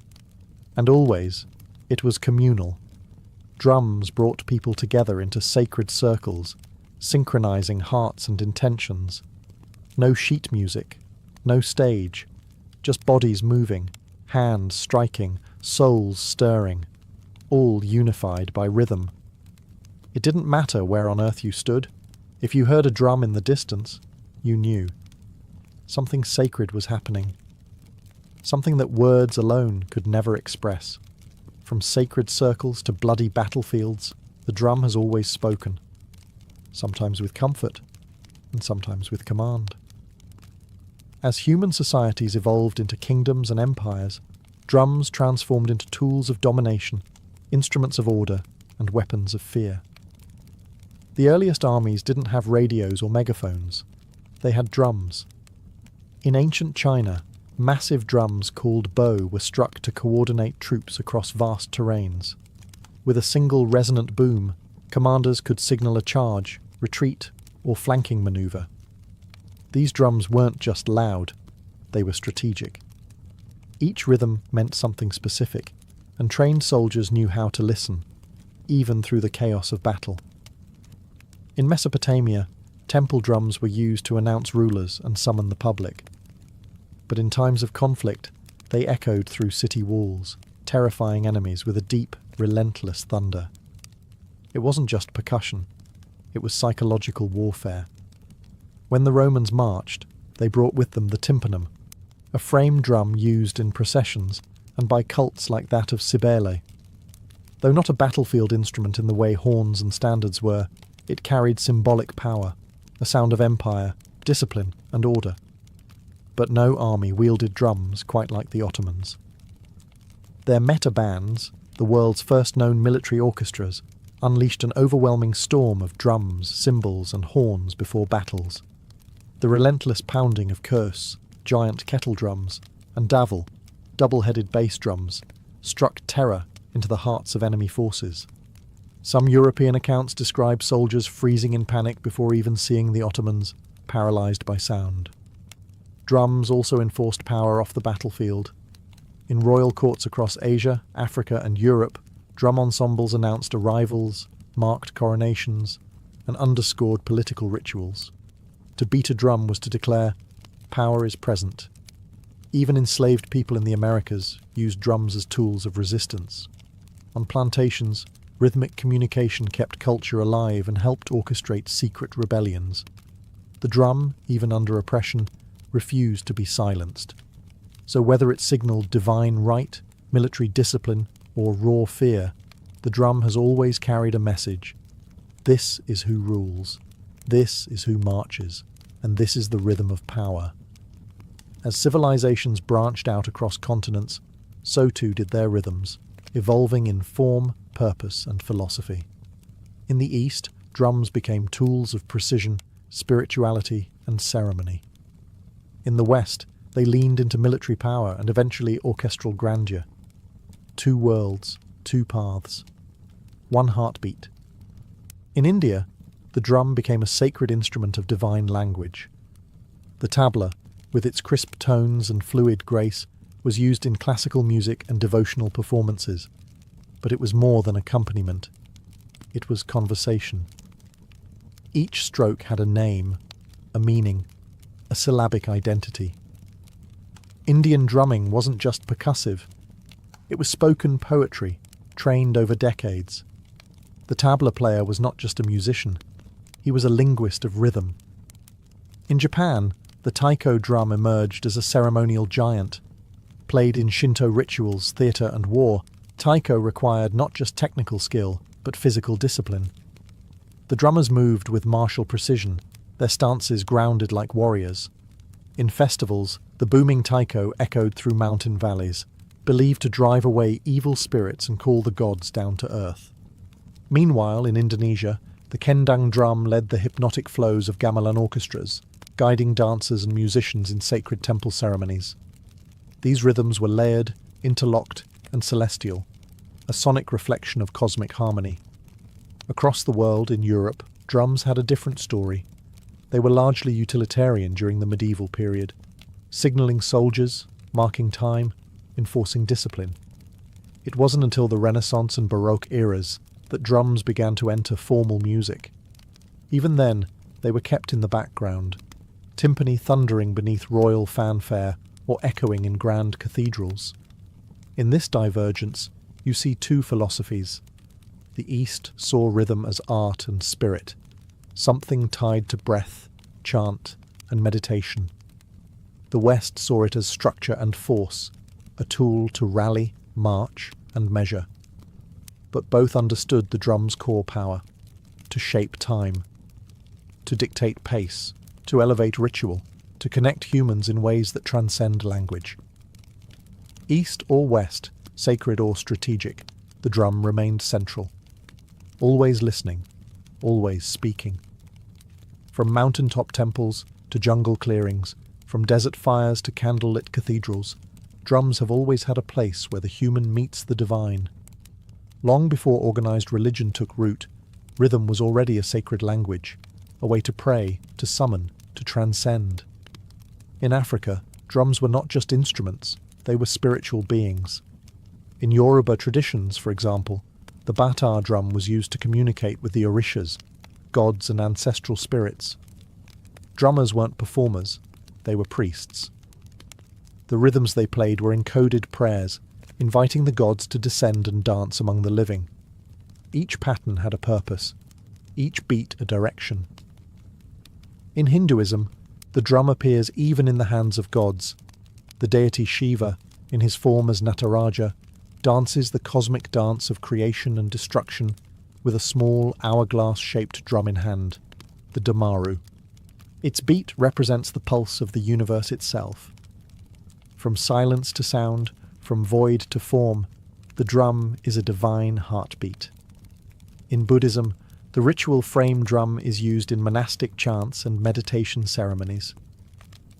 And always, it was communal. Drums brought people together into sacred circles, synchronizing hearts and intentions. No sheet music, no stage, just bodies moving, hands striking, souls stirring, all unified by rhythm. It didn't matter where on earth you stood. If you heard a drum in the distance, you knew. Something sacred was happening. Something that words alone could never express. From sacred circles to bloody battlefields, the drum has always spoken. Sometimes with comfort, and sometimes with command. As human societies evolved into kingdoms and empires, drums transformed into tools of domination, instruments of order, and weapons of fear. The earliest armies didn't have radios or megaphones. They had drums. In ancient China, massive drums called bo were struck to coordinate troops across vast terrains. With a single resonant boom, commanders could signal a charge, retreat, or flanking maneuver. These drums weren't just loud, they were strategic. Each rhythm meant something specific, and trained soldiers knew how to listen, even through the chaos of battle. In Mesopotamia, temple drums were used to announce rulers and summon the public. But in times of conflict, they echoed through city walls, terrifying enemies with a deep, relentless thunder. It wasn't just percussion, it was psychological warfare. When the Romans marched, they brought with them the tympanum, a frame drum used in processions and by cults like that of Cybele. Though not a battlefield instrument in the way horns and standards were, it carried symbolic power, a sound of empire, discipline, and order. But no army wielded drums quite like the Ottomans. Their meta bands, the world's first known military orchestras, unleashed an overwhelming storm of drums, cymbals, and horns before battles. The relentless pounding of curse, giant kettle drums, and davul, double-headed bass drums, struck terror into the hearts of enemy forces. Some European accounts describe soldiers freezing in panic before even seeing the Ottomans, paralysed by sound. Drums also enforced power off the battlefield. In royal courts across Asia, Africa, and Europe, drum ensembles announced arrivals, marked coronations, and underscored political rituals. To beat a drum was to declare, "Power is present." Even enslaved people in the Americas used drums as tools of resistance. On plantations, rhythmic communication kept culture alive and helped orchestrate secret rebellions. The drum, even under oppression, refused to be silenced. So whether it signaled divine right, military discipline, or raw fear, the drum has always carried a message. This is who rules. This is who marches, and this is the rhythm of power. As civilizations branched out across continents, so too did their rhythms, evolving in form, purpose, and philosophy. In the East, drums became tools of precision, spirituality, and ceremony. In the West, they leaned into military power and eventually orchestral grandeur. Two worlds, two paths, one heartbeat. In India, the drum became a sacred instrument of divine language. The tabla, with its crisp tones and fluid grace, was used in classical music and devotional performances, but it was more than accompaniment. It was conversation. Each stroke had a name, a meaning, a syllabic identity. Indian drumming wasn't just percussive. It was spoken poetry, trained over decades. The tabla player was not just a musician, he was a linguist of rhythm. In Japan, the taiko drum emerged as a ceremonial giant. Played in Shinto rituals, theatre and war, taiko required not just technical skill, but physical discipline. The drummers moved with martial precision, their stances grounded like warriors. In festivals, the booming taiko echoed through mountain valleys, believed to drive away evil spirits and call the gods down to earth. Meanwhile, in Indonesia, the kendang drum led the hypnotic flows of gamelan orchestras, guiding dancers and musicians in sacred temple ceremonies. These rhythms were layered, interlocked, and celestial, a sonic reflection of cosmic harmony. Across the world, in Europe, drums had a different story. They were largely utilitarian during the medieval period, signalling soldiers, marking time, enforcing discipline. It wasn't until the Renaissance and Baroque eras that drums began to enter formal music. Even then, they were kept in the background, timpani thundering beneath royal fanfare or echoing in grand cathedrals. In this divergence, you see two philosophies. The East saw rhythm as art and spirit, something tied to breath, chant, and meditation. The West saw it as structure and force, a tool to rally, march, and measure. But both understood the drum's core power, to shape time, to dictate pace, to elevate ritual, to connect humans in ways that transcend language. East or West, sacred or strategic, the drum remained central. Always listening, always speaking. From mountaintop temples to jungle clearings, from desert fires to candlelit cathedrals, drums have always had a place where the human meets the divine. Long before organized religion took root, rhythm was already a sacred language, a way to pray, to summon, to transcend. In Africa, drums were not just instruments, they were spiritual beings. In Yoruba traditions, for example, the bata drum was used to communicate with the orishas, gods and ancestral spirits. Drummers weren't performers, they were priests. The rhythms they played were encoded prayers, inviting the gods to descend and dance among the living. Each pattern had a purpose, each beat a direction. In Hinduism, the drum appears even in the hands of gods. The deity Shiva, in his form as Nataraja, dances the cosmic dance of creation and destruction with a small hourglass-shaped drum in hand, the damaru. Its beat represents the pulse of the universe itself. From silence to sound, from void to form, the drum is a divine heartbeat. In Buddhism, The ritual frame drum is used in monastic chants and meditation ceremonies.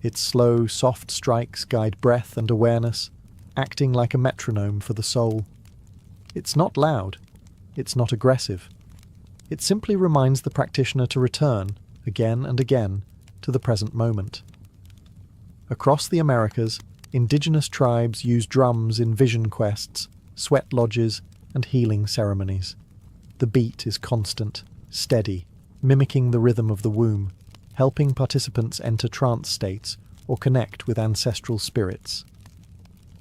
Its slow, soft strikes guide breath and awareness, acting like a metronome for the soul. It's not loud. It's not aggressive. It simply reminds the practitioner to return, again and again, to the present moment. Across the Americas, indigenous tribes use drums in vision quests, sweat lodges, and healing ceremonies. The beat is constant, steady, mimicking the rhythm of the womb, helping participants enter trance states or connect with ancestral spirits.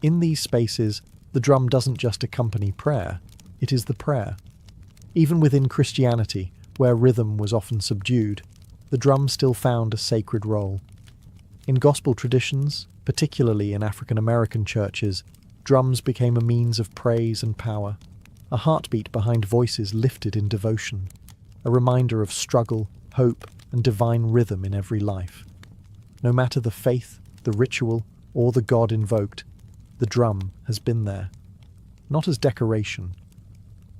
In these spaces, the drum doesn't just accompany prayer, it is the prayer. Even within Christianity, where rhythm was often subdued, the drum still found a sacred role. In gospel traditions, particularly in African American churches, drums became a means of praise and power, a heartbeat behind voices lifted in devotion, a reminder of struggle, hope, and divine rhythm in every life. No matter the faith, the ritual, or the God invoked, the drum has been there, not as decoration,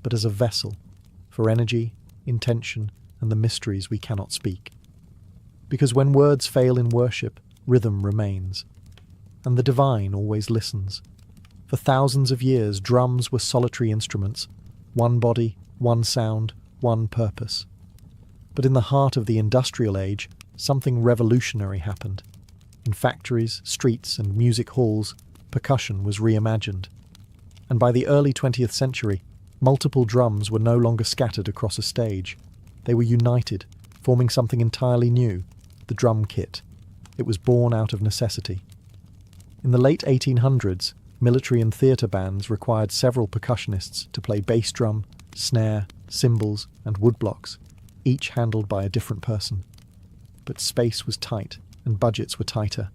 but as a vessel for energy, intention, and the mysteries we cannot speak. Because when words fail in worship, rhythm remains, and the divine always listens. For thousands of years, drums were solitary instruments, one body, one sound, one purpose. But in the heart of the industrial age, something revolutionary happened. In factories, streets, and music halls, percussion was reimagined. And by the early 20th century, multiple drums were no longer scattered across a stage. They were united, forming something entirely new, the drum kit. It was born out of necessity. In the late 1800s, military and theatre bands required several percussionists to play bass drum, snare, cymbals, and woodblocks, each handled by a different person. But space was tight, and budgets were tighter.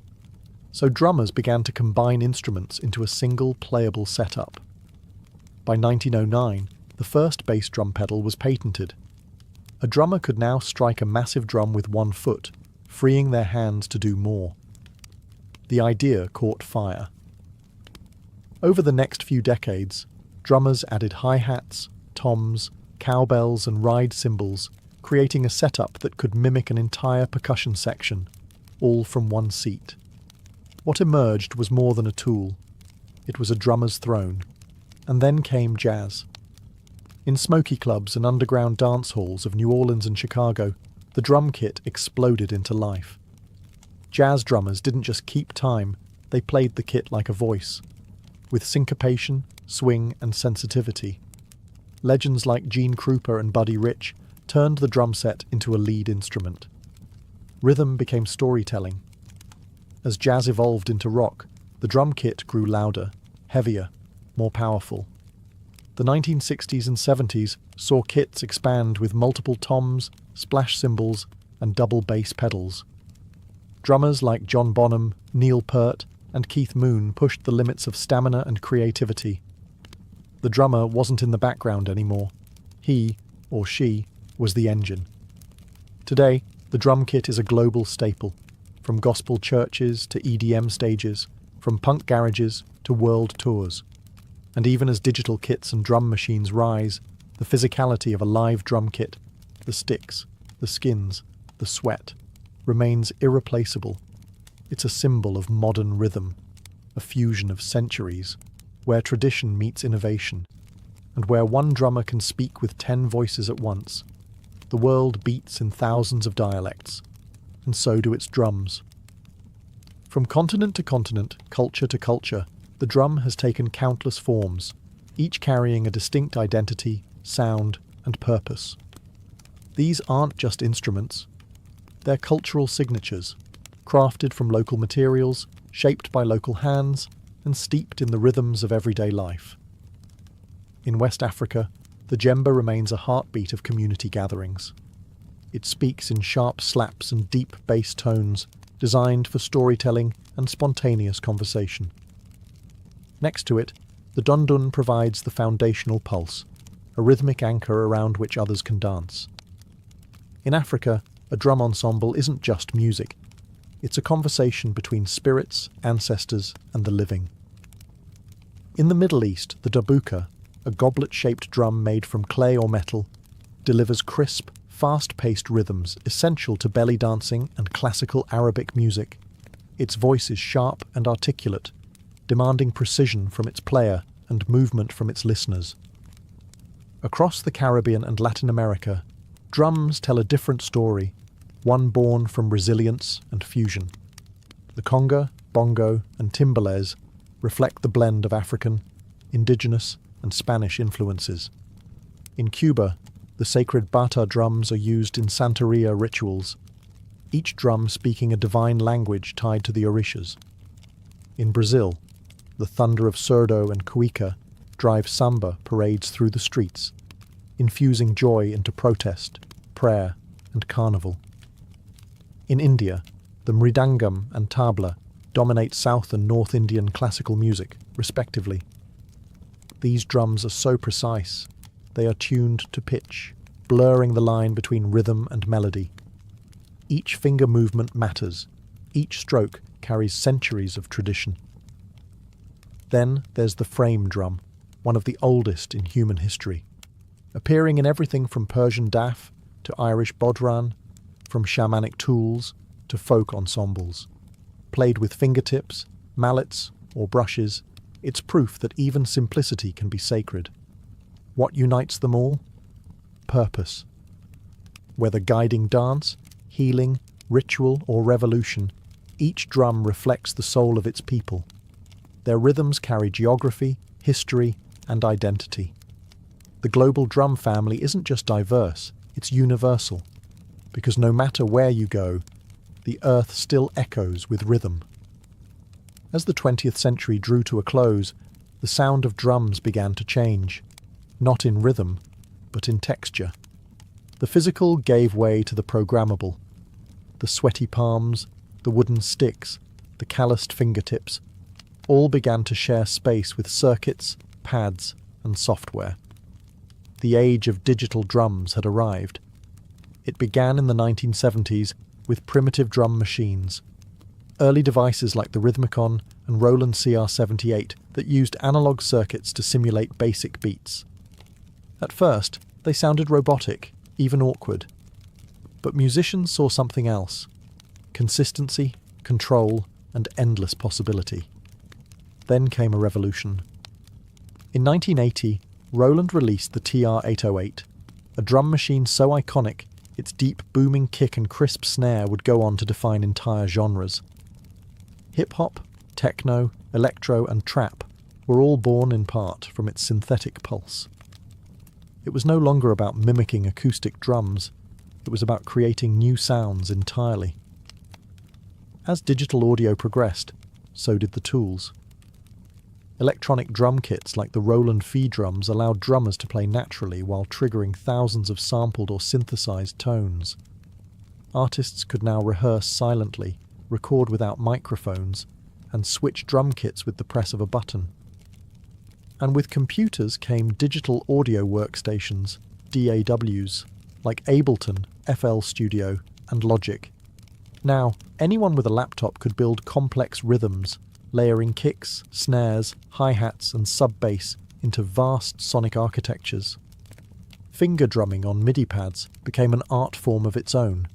So drummers began to combine instruments into a single playable setup. By 1909, the first bass drum pedal was patented. A drummer could now strike a massive drum with one foot, freeing their hands to do more. The idea caught fire. Over the next few decades, drummers added hi-hats, toms, cowbells, and ride cymbals, creating a setup that could mimic an entire percussion section, all from one seat. What emerged was more than a tool. It was a drummer's throne. And then came jazz. In smoky clubs and underground dance halls of New Orleans and Chicago, the drum kit exploded into life. Jazz drummers didn't just keep time, they played the kit like a voice, with syncopation, swing, and sensitivity. Legends like Gene Krupa and Buddy Rich turned the drum set into a lead instrument. Rhythm became storytelling. As jazz evolved into rock, the drum kit grew louder, heavier, more powerful. The 1960s and 70s saw kits expand with multiple toms, splash cymbals, and double bass pedals. Drummers like John Bonham, Neil Peart, and Keith Moon pushed the limits of stamina and creativity. The drummer wasn't in the background anymore. He, or she, was the engine. Today, the drum kit is a global staple, from gospel churches to EDM stages, from punk garages to world tours. And even as digital kits and drum machines rise, the physicality of a live drum kit, the sticks, the skins, the sweat, remains irreplaceable. It's a symbol of modern rhythm, a fusion of centuries, where tradition meets innovation, and where one drummer can speak with 10 voices at once. The world beats in thousands of dialects, and so do its drums. From continent to continent, culture to culture, the drum has taken countless forms, each carrying a distinct identity, sound, and purpose. These aren't just instruments. They're cultural signatures, crafted from local materials, shaped by local hands, and steeped in the rhythms of everyday life. In West Africa, the djembe remains a heartbeat of community gatherings. It speaks in sharp slaps and deep bass tones, designed for storytelling and spontaneous conversation. Next to it, the dundun provides the foundational pulse, a rhythmic anchor around which others can dance. In Africa, a drum ensemble isn't just music. It's a conversation between spirits, ancestors, and the living. In the Middle East, the darbuka, a goblet-shaped drum made from clay or metal, delivers crisp, fast-paced rhythms essential to belly dancing and classical Arabic music. Its voice is sharp and articulate, demanding precision from its player and movement from its listeners. Across the Caribbean and Latin America, drums tell a different story, one born from resilience and fusion. The conga, bongo, and timbales reflect the blend of African, indigenous, and Spanish influences. In Cuba, the sacred bata drums are used in Santeria rituals, each drum speaking a divine language tied to the orishas. In Brazil, the thunder of surdo and cuica drive samba parades through the streets, infusing joy into protest, prayer, and carnival. In India, the mridangam and tabla dominate South and North Indian classical music, respectively. These drums are so precise, they are tuned to pitch, blurring the line between rhythm and melody. Each finger movement matters, each stroke carries centuries of tradition. Then there's the frame drum, one of the oldest in human history, appearing in everything from Persian daf to Irish bodhran, from shamanic tools to folk ensembles. Played with fingertips, mallets, or brushes, it's proof that even simplicity can be sacred. What unites them all? Purpose. Whether guiding dance, healing, ritual, or revolution, each drum reflects the soul of its people. Their rhythms carry geography, history, and identity. The global drum family isn't just diverse, it's universal, because no matter where you go, the earth still echoes with rhythm. As the 20th century drew to a close, the sound of drums began to change, not in rhythm, but in texture. The physical gave way to the programmable. The sweaty palms, the wooden sticks, the calloused fingertips, all began to share space with circuits, pads, and software. The age of digital drums had arrived. It began in the 1970s with primitive drum machines. Early devices like the Rhythmicon and Roland CR78 that used analog circuits to simulate basic beats. At first, they sounded robotic, even awkward. But musicians saw something else: consistency, control, and endless possibility. Then came a revolution. In 1980, Roland released the TR-808, a drum machine so iconic its deep booming kick and crisp snare would go on to define entire genres. Hip-hop, techno, electro, and trap were all born in part from its synthetic pulse. It was no longer about mimicking acoustic drums, it was about creating new sounds entirely. As digital audio progressed, so did the tools. Electronic drum kits like the Roland Fee drums allowed drummers to play naturally while triggering thousands of sampled or synthesized tones. Artists could now rehearse silently, record without microphones, and switch drum kits with the press of a button. And with computers came digital audio workstations, DAWs, like Ableton, FL Studio, and Logic. Now, anyone with a laptop could build complex rhythms, layering kicks, snares, hi-hats, and sub-bass into vast sonic architectures. Finger drumming on MIDI pads became an art form of its own.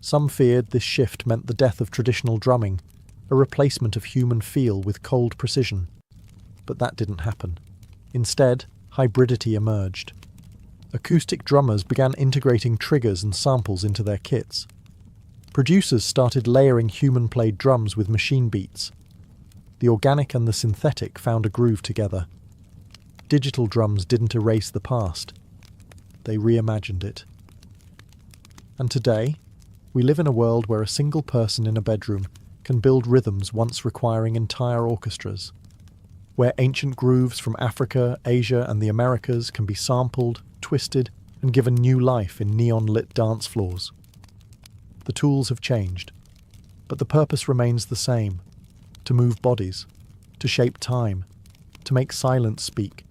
Some feared this shift meant the death of traditional drumming, a replacement of human feel with cold precision. But that didn't happen. Instead, hybridity emerged. Acoustic drummers began integrating triggers and samples into their kits. Producers started layering human-played drums with machine beats. The organic and the synthetic found a groove together. Digital drums didn't erase the past. They reimagined it. And today, we live in a world where a single person in a bedroom can build rhythms once requiring entire orchestras, where ancient grooves from Africa, Asia, and the Americas can be sampled, twisted, and given new life in neon-lit dance floors. The tools have changed, but the purpose remains the same: to move bodies, to shape time, to make silence speak.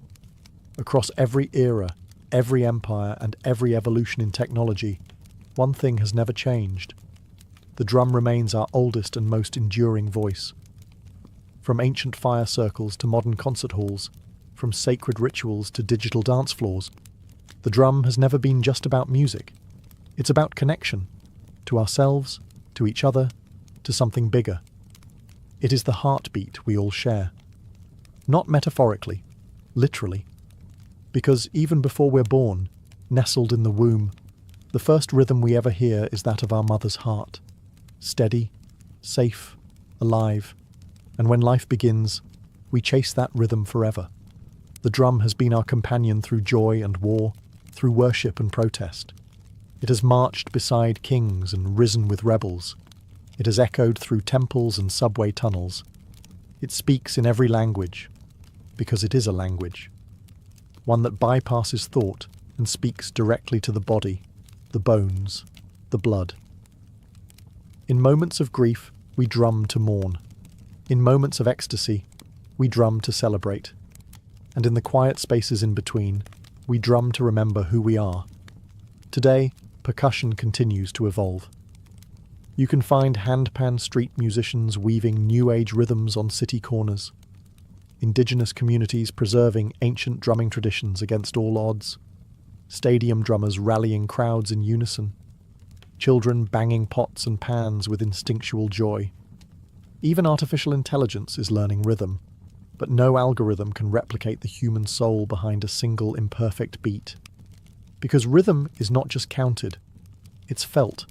Across every era, every empire, and every evolution in technology, one thing has never changed. The drum remains our oldest and most enduring voice. From ancient fire circles to modern concert halls, from sacred rituals to digital dance floors, The drum has never been just about music. It's about connection, to ourselves, to each other, to something bigger. It is the heartbeat we all share. Not metaphorically, literally. Because even before we're born, nestled in the womb, the first rhythm we ever hear is that of our mother's heart. Steady, safe, alive. And when life begins, we chase that rhythm forever. The drum has been our companion through joy and war, through worship and protest. It has marched beside kings and risen with rebels. It has echoed through temples and subway tunnels. It speaks in every language, because it is a language. One that bypasses thought and speaks directly to the body, the bones, the blood. In moments of grief, we drum to mourn. In moments of ecstasy, we drum to celebrate. And in the quiet spaces in between, we drum to remember who we are. Today, percussion continues to evolve. You can find handpan street musicians weaving new age rhythms on city corners, indigenous communities preserving ancient drumming traditions against all odds, stadium drummers rallying crowds in unison, children banging pots and pans with instinctual joy. Even artificial intelligence is learning rhythm, but no algorithm can replicate the human soul behind a single imperfect beat. Because rhythm is not just counted, it's felt.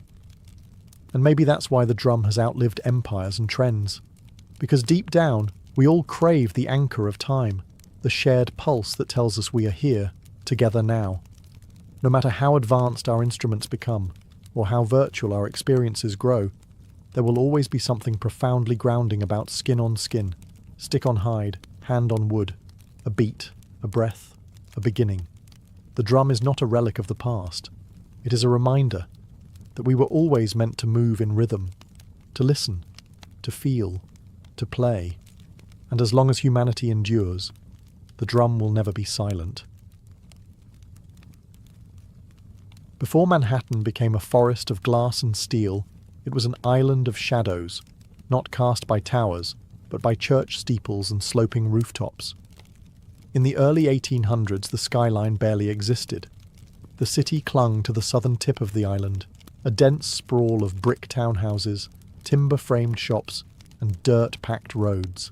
And maybe that's why the drum has outlived empires and trends. Because deep down, we all crave the anchor of time, the shared pulse that tells us we are here, together now. No matter how advanced our instruments become, or how virtual our experiences grow, there will always be something profoundly grounding about skin on skin, stick on hide, hand on wood, a beat, a breath, a beginning. The drum is not a relic of the past. It is a reminder that we were always meant to move in rhythm, to listen, to feel, to play. And as long as humanity endures, the drum will never be silent. Before Manhattan became a forest of glass and steel, it was an island of shadows, not cast by towers, but by church steeples and sloping rooftops. In the early 1800s, the skyline barely existed. The city clung to the southern tip of the island, a dense sprawl of brick townhouses, timber-framed shops, and dirt-packed roads.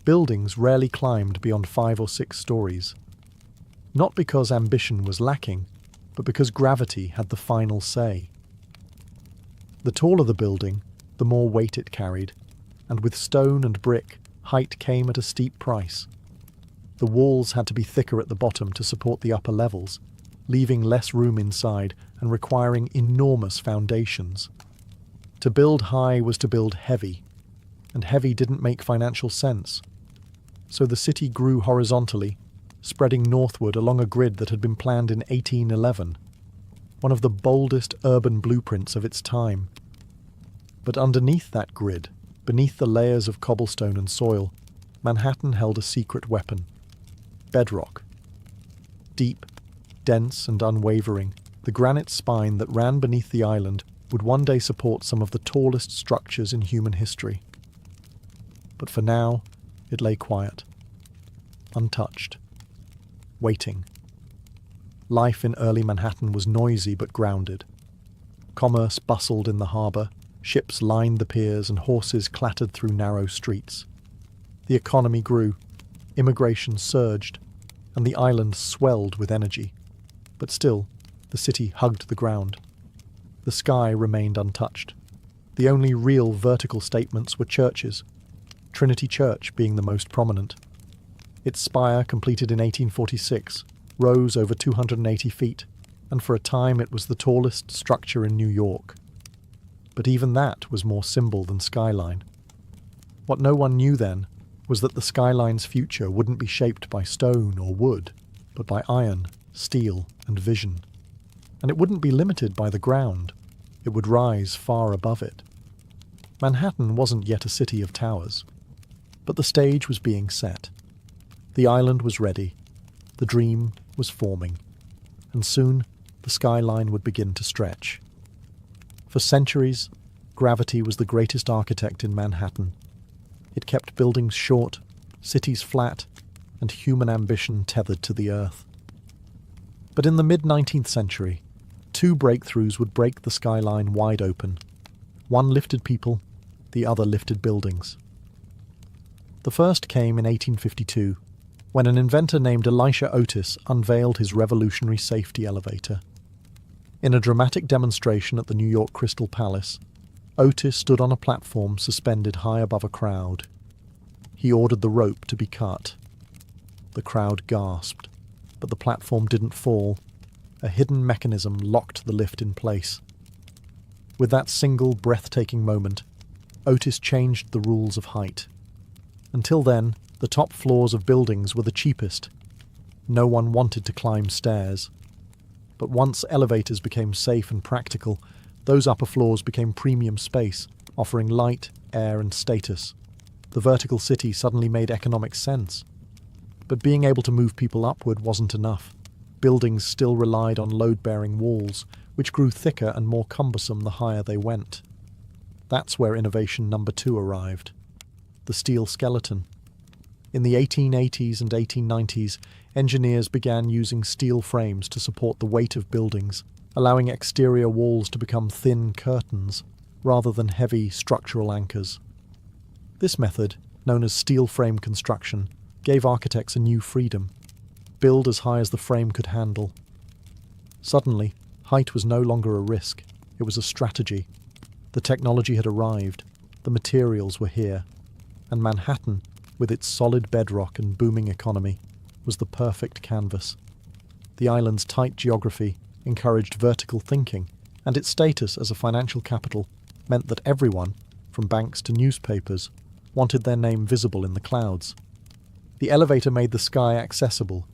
Buildings rarely climbed beyond 5 or 6 stories. Not because ambition was lacking, but because gravity had the final say. The taller the building, the more weight it carried, and with stone and brick, height came at a steep price. The walls had to be thicker at the bottom to support the upper levels, leaving less room inside and requiring enormous foundations. To build high was to build heavy, and heavy didn't make financial sense. So the city grew horizontally, spreading northward along a grid that had been planned in 1811, one of the boldest urban blueprints of its time. But underneath that grid, beneath the layers of cobblestone and soil, Manhattan held a secret weapon: bedrock. Deep, dense and unwavering, the granite spine that ran beneath the island would one day support some of the tallest structures in human history. But for now, it lay quiet, untouched, waiting. Life in early Manhattan was noisy but grounded. Commerce bustled in the harbour, ships lined the piers, and horses clattered through narrow streets. The economy grew, immigration surged, and the island swelled with energy. But still, the city hugged the ground. The sky remained untouched. The only real vertical statements were churches, Trinity Church being the most prominent. Its spire, completed in 1846, rose over 280 feet, and for a time it was the tallest structure in New York. But even that was more symbol than skyline. What no one knew then was that the skyline's future wouldn't be shaped by stone or wood, but by iron, steel, and vision. And it wouldn't be limited by the ground. It would rise far above it. Manhattan wasn't yet a city of towers, but the stage was being set. The island was ready. The dream was forming. And soon, the skyline would begin to stretch. For centuries, gravity was the greatest architect in Manhattan. It kept buildings short, cities flat, and human ambition tethered to the earth. But in the mid-19th century, two breakthroughs would break the skyline wide open. One lifted people, the other lifted buildings. The first came in 1852, when an inventor named Elisha Otis unveiled his revolutionary safety elevator. In a dramatic demonstration at the New York Crystal Palace, Otis stood on a platform suspended high above a crowd. He ordered the rope to be cut. The crowd gasped, but the platform didn't fall. A hidden mechanism locked the lift in place. With that single breathtaking moment, Otis changed the rules of height. Until then, the top floors of buildings were the cheapest. No one wanted to climb stairs. But once elevators became safe and practical, those upper floors became premium space, offering light, air, and status. The vertical city suddenly made economic sense. But being able to move people upward wasn't enough. Buildings still relied on load-bearing walls, which grew thicker and more cumbersome the higher they went. That's where innovation number 2 arrived: the steel skeleton. In the 1880s and 1890s, engineers began using steel frames to support the weight of buildings, allowing exterior walls to become thin curtains rather than heavy structural anchors. This method, known as steel frame construction, gave architects a new freedom: build as high as the frame could handle. Suddenly, height was no longer a risk, it was a strategy. The technology had arrived, the materials were here, and Manhattan, with its solid bedrock and booming economy, was the perfect canvas. The island's tight geography encouraged vertical thinking, and its status as a financial capital meant that everyone, from banks to newspapers, wanted their name visible in the clouds. The elevator made the sky accessible.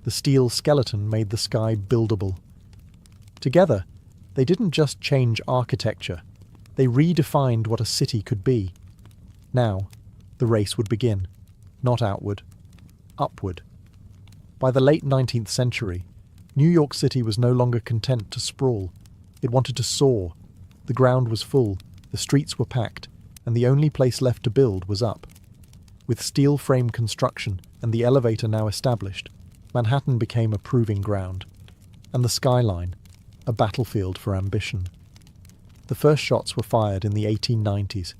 The steel skeleton made the sky buildable. Together, they didn't just change architecture, they redefined what a city could be. Now, the race would begin, not outward, upward. By the late 19th century, New York City was no longer content to sprawl. It wanted to soar. The ground was full, the streets were packed, and the only place left to build was up. With steel frame construction and the elevator now established, Manhattan became a proving ground, and the skyline, a battlefield for ambition. The first shots were fired in the 1890s.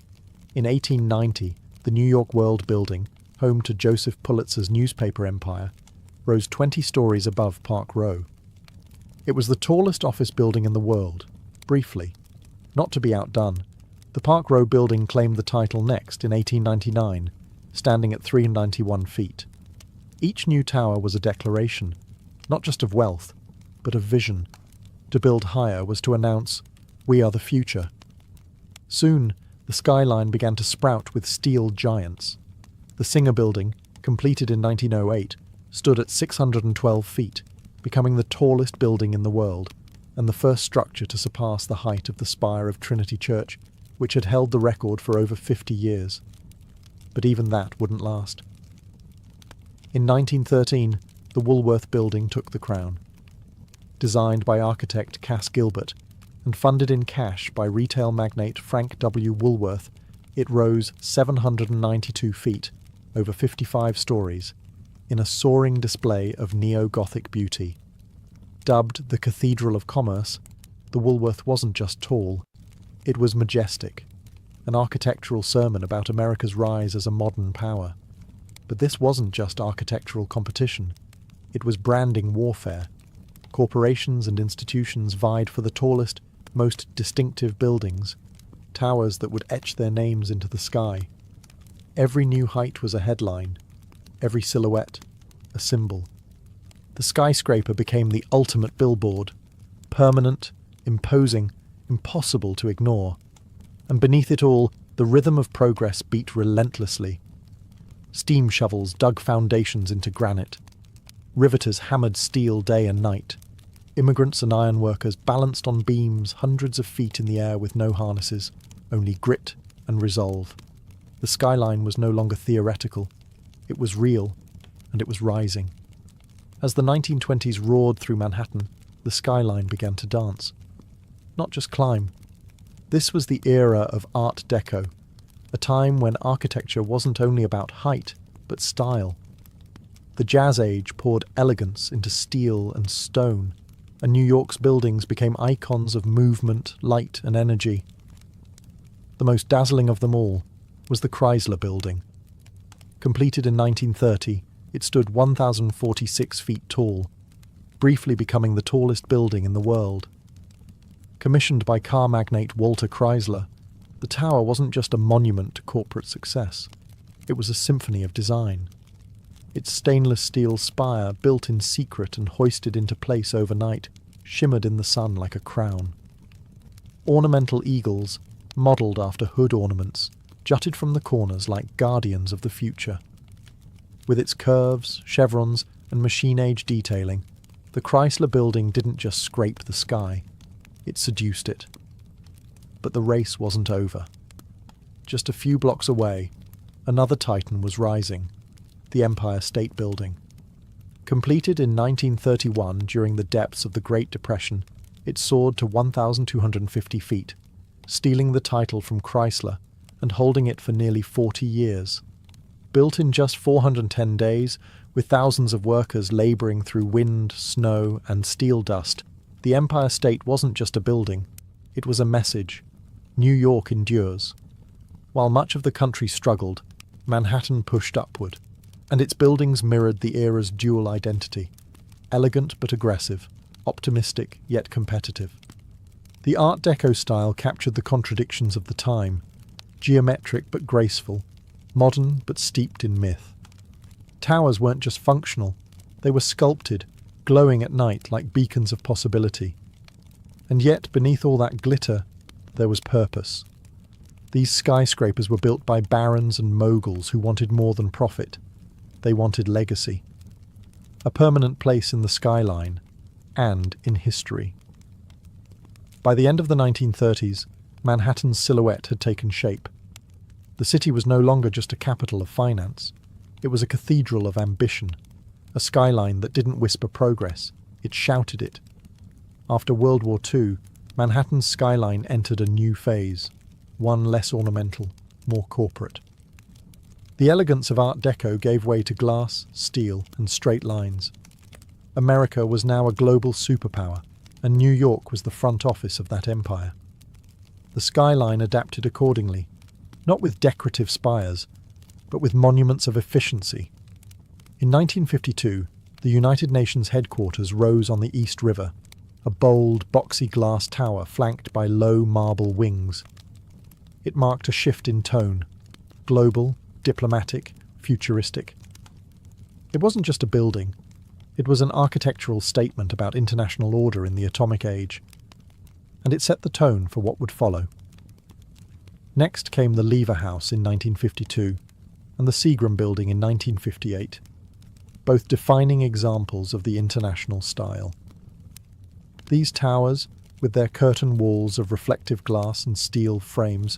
In 1890, the New York World Building, home to Joseph Pulitzer's newspaper empire, rose 20 stories above Park Row. It was the tallest office building in the world, briefly. Not to be outdone, the Park Row building claimed the title next in 1899, standing at 391 feet. Each new tower was a declaration, not just of wealth, but of vision. To build higher was to announce, "We are the future." Soon, the skyline began to sprout with steel giants. The Singer Building, completed in 1908, stood at 612 feet, becoming the tallest building in the world, and the first structure to surpass the height of the spire of Trinity Church, which had held the record for over 50 years. But even that wouldn't last. In 1913, the Woolworth Building took the crown. Designed by architect Cass Gilbert and funded in cash by retail magnate Frank W. Woolworth, it rose 792 feet, over 55 stories, in a soaring display of neo-Gothic beauty. Dubbed the Cathedral of Commerce, the Woolworth wasn't just tall, it was majestic, an architectural sermon about America's rise as a modern power. But this wasn't just architectural competition, it was branding warfare. Corporations and institutions vied for the tallest, most distinctive buildings, towers that would etch their names into the sky. Every new height was a headline, every silhouette a symbol. The skyscraper became the ultimate billboard, permanent, imposing, impossible to ignore. And beneath it all, the rhythm of progress beat relentlessly. Steam shovels dug foundations into granite. Riveters hammered steel day and night. Immigrants and ironworkers balanced on beams hundreds of feet in the air with no harnesses, only grit and resolve. The skyline was no longer theoretical. It was real, and it was rising. As the 1920s roared through Manhattan, the skyline began to dance. Not just climb. This was the era of Art Deco, a time when architecture wasn't only about height, but style. The Jazz Age poured elegance into steel and stone, and New York's buildings became icons of movement, light, and energy. The most dazzling of them all was the Chrysler Building. Completed in 1930, it stood 1,046 feet tall, briefly becoming the tallest building in the world. Commissioned by car magnate Walter Chrysler, the tower wasn't just a monument to corporate success. It was a symphony of design. Its stainless steel spire, built in secret and hoisted into place overnight, shimmered in the sun like a crown. Ornamental eagles, modelled after hood ornaments, jutted from the corners like guardians of the future. With its curves, chevrons, and machine-age detailing, the Chrysler Building didn't just scrape the sky, it seduced it. But the race wasn't over. Just a few blocks away, another titan was rising, the Empire State Building. Completed in 1931 during the depths of the Great Depression, it soared to 1,250 feet, stealing the title from Chrysler and holding it for nearly 40 years. Built in just 410 days, with thousands of workers labouring through wind, snow, and steel dust, the Empire State wasn't just a building, it was a message. New York endures. While much of the country struggled, Manhattan pushed upward, and its buildings mirrored the era's dual identity, elegant but aggressive, optimistic yet competitive. The Art Deco style captured the contradictions of the time, geometric but graceful, modern but steeped in myth. Towers weren't just functional, they were sculpted, glowing at night like beacons of possibility. And yet, beneath all that glitter, there was purpose. These skyscrapers were built by barons and moguls who wanted more than profit. They wanted legacy. A permanent place in the skyline, and in history. By the end of the 1930s, Manhattan's silhouette had taken shape. The city was no longer just a capital of finance. It was a cathedral of ambition, a skyline that didn't whisper progress, it shouted it. After World War II, Manhattan's skyline entered a new phase, one less ornamental, more corporate. The elegance of Art Deco gave way to glass, steel, and straight lines. America was now a global superpower, and New York was the front office of that empire. The skyline adapted accordingly, not with decorative spires, but with monuments of efficiency. In 1952, the United Nations headquarters rose on the East River, a bold, boxy glass tower flanked by low marble wings. It marked a shift in tone, global, diplomatic, futuristic. It wasn't just a building, it was an architectural statement about international order in the atomic age, and it set the tone for what would follow. Next came the Lever House in 1952, and the Seagram Building in 1958, both defining examples of the international style. These towers, with their curtain walls of reflective glass and steel frames,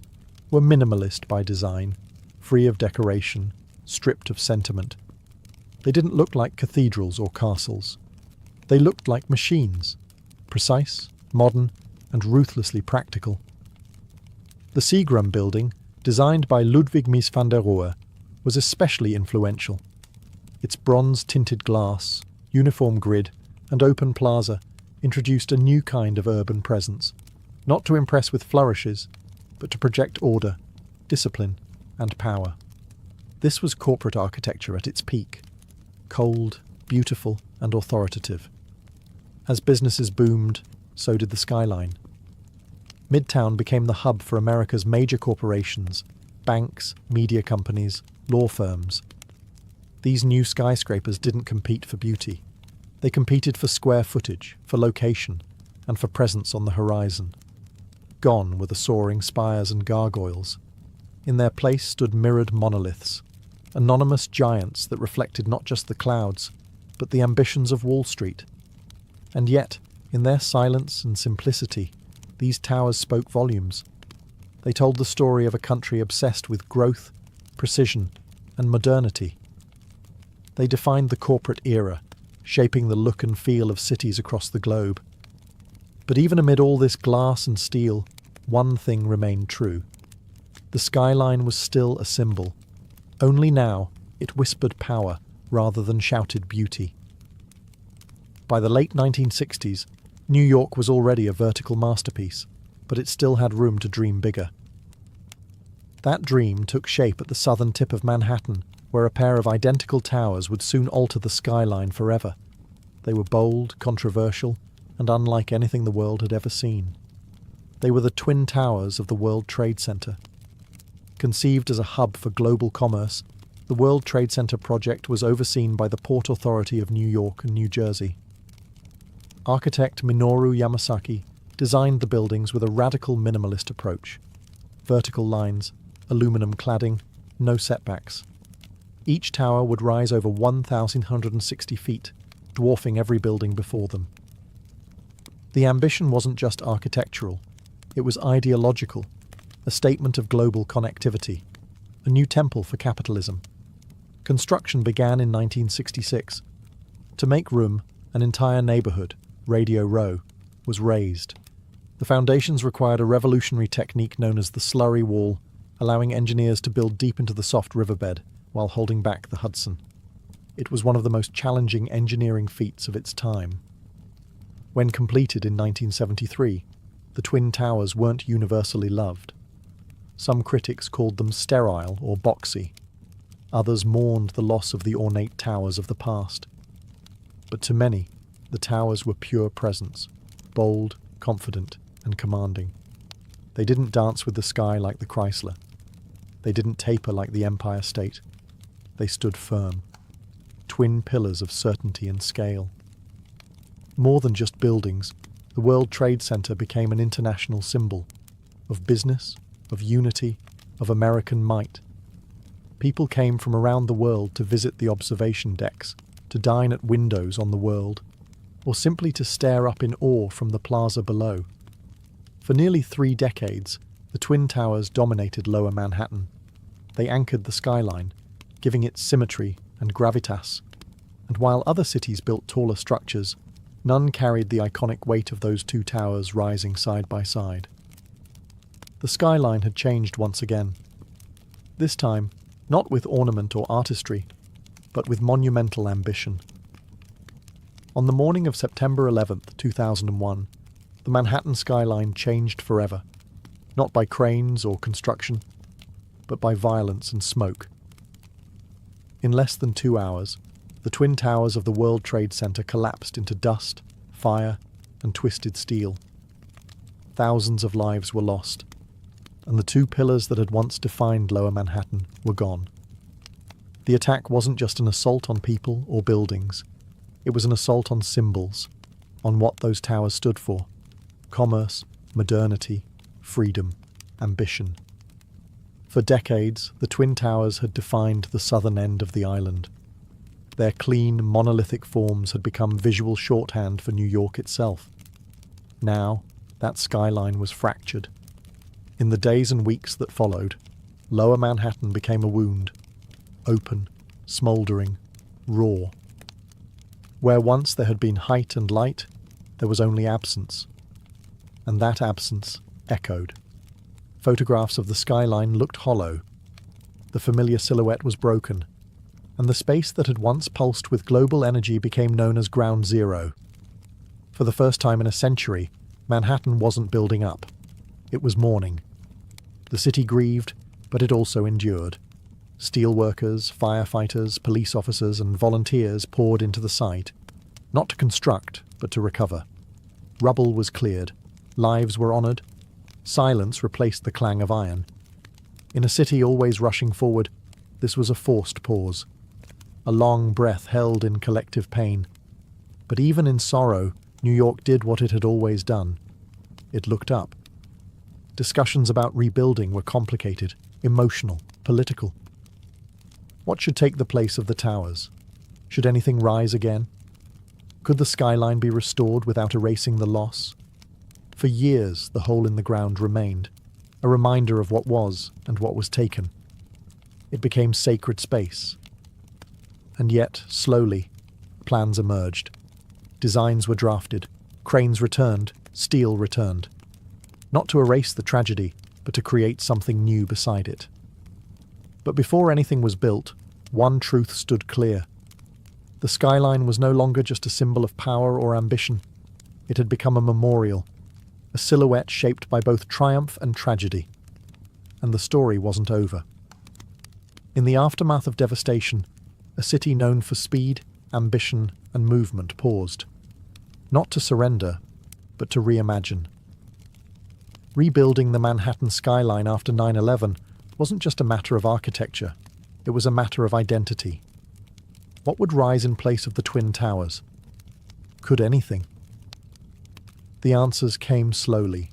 were minimalist by design, free of decoration, stripped of sentiment. They didn't look like cathedrals or castles. They looked like machines, precise, modern, and ruthlessly practical. The Seagram Building, designed by Ludwig Mies van der Rohe, was especially influential. Its bronze-tinted glass, uniform grid, and open plaza introduced a new kind of urban presence, not to impress with flourishes, but to project order, discipline, and power. This was corporate architecture at its peak, cold, beautiful, and authoritative. As businesses boomed, so did the skyline. Midtown became the hub for America's major corporations, banks, media companies, law firms. These new skyscrapers didn't compete for beauty. They competed for square footage, for location, and for presence on the horizon. Gone were the soaring spires and gargoyles. In their place stood mirrored monoliths, anonymous giants that reflected not just the clouds, but the ambitions of Wall Street. And yet, in their silence and simplicity, these towers spoke volumes. They told the story of a country obsessed with growth, precision, and modernity. They defined the corporate era, shaping the look and feel of cities across the globe. But even amid all this glass and steel, one thing remained true. The skyline was still a symbol. Only now it whispered power, rather than shouted beauty. By the late 1960s, New York was already a vertical masterpiece, but it still had room to dream bigger. That dream took shape at the southern tip of Manhattan, where a pair of identical towers would soon alter the skyline forever. They were bold, controversial, and unlike anything the world had ever seen. They were the twin towers of the World Trade Center. Conceived as a hub for global commerce, the World Trade Center project was overseen by the Port Authority of New York and New Jersey. Architect Minoru Yamasaki designed the buildings with a radical minimalist approach. Vertical lines, aluminum cladding, no setbacks. Each tower would rise over 1,160 feet, dwarfing every building before them. The ambition wasn't just architectural, it was ideological, a statement of global connectivity, a new temple for capitalism. Construction began in 1966. To make room, an entire neighborhood, Radio Row, was raised. The foundations required a revolutionary technique known as the slurry wall, allowing engineers to build deep into the soft riverbed while holding back the Hudson. It was one of the most challenging engineering feats of its time. When completed in 1973, the Twin Towers weren't universally loved. Some critics called them sterile or boxy. Others mourned the loss of the ornate towers of the past. But to many, the towers were pure presence, bold, confident, and commanding. They didn't dance with the sky like the Chrysler. They didn't taper like the Empire State. They stood firm, twin pillars of certainty and scale. More than just buildings, the World Trade Center became an international symbol of business, of unity, of American might. People came from around the world to visit the observation decks, to dine at windows on the world, or simply to stare up in awe from the plaza below. For nearly 3 decades, the Twin Towers dominated Lower Manhattan. They anchored the skyline, giving it symmetry and gravitas. And while other cities built taller structures, none carried the iconic weight of those 2 towers rising side by side. The skyline had changed once again. This time, not with ornament or artistry, but with monumental ambition. On the morning of September 11th, 2001, the Manhattan skyline changed forever, not by cranes or construction, but by violence and smoke. In less than 2 hours, the Twin Towers of the World Trade Center collapsed into dust, fire, and twisted steel. Thousands of lives were lost, and the 2 pillars that had once defined Lower Manhattan were gone. The attack wasn't just an assault on people or buildings. It was an assault on symbols, on what those towers stood for: commerce, modernity, freedom, ambition. For decades, the Twin Towers had defined the southern end of the island. Their clean, monolithic forms had become visual shorthand for New York itself. Now, that skyline was fractured. In the days and weeks that followed, Lower Manhattan became a wound, open, smouldering, raw. Where once there had been height and light, there was only absence. And that absence echoed. Photographs of the skyline looked hollow. The familiar silhouette was broken, and the space that had once pulsed with global energy became known as Ground Zero. For the first time in a century, Manhattan wasn't building up. It was mourning. The city grieved, but it also endured. Steelworkers, firefighters, police officers, and volunteers poured into the site, not to construct, but to recover. Rubble was cleared. Lives were honoured. Silence replaced the clang of iron. In a city always rushing forward, this was a forced pause. A long breath held in collective pain. But even in sorrow, New York did what it had always done. It looked up. Discussions about rebuilding were complicated, emotional, political. What should take the place of the towers? Should anything rise again? Could the skyline be restored without erasing the loss? For years, the hole in the ground remained, a reminder of what was and what was taken. It became sacred space. And yet, slowly, plans emerged. Designs were drafted, cranes returned, steel returned. Not to erase the tragedy, but to create something new beside it. But before anything was built, one truth stood clear. The skyline was no longer just a symbol of power or ambition. It had become a memorial, a silhouette shaped by both triumph and tragedy. And the story wasn't over. In the aftermath of devastation, a city known for speed, ambition, and movement paused. Not to surrender, but to reimagine. Rebuilding the Manhattan skyline after 9/11 wasn't just a matter of architecture, it was a matter of identity. What would rise in place of the Twin Towers? Could anything? The answers came slowly.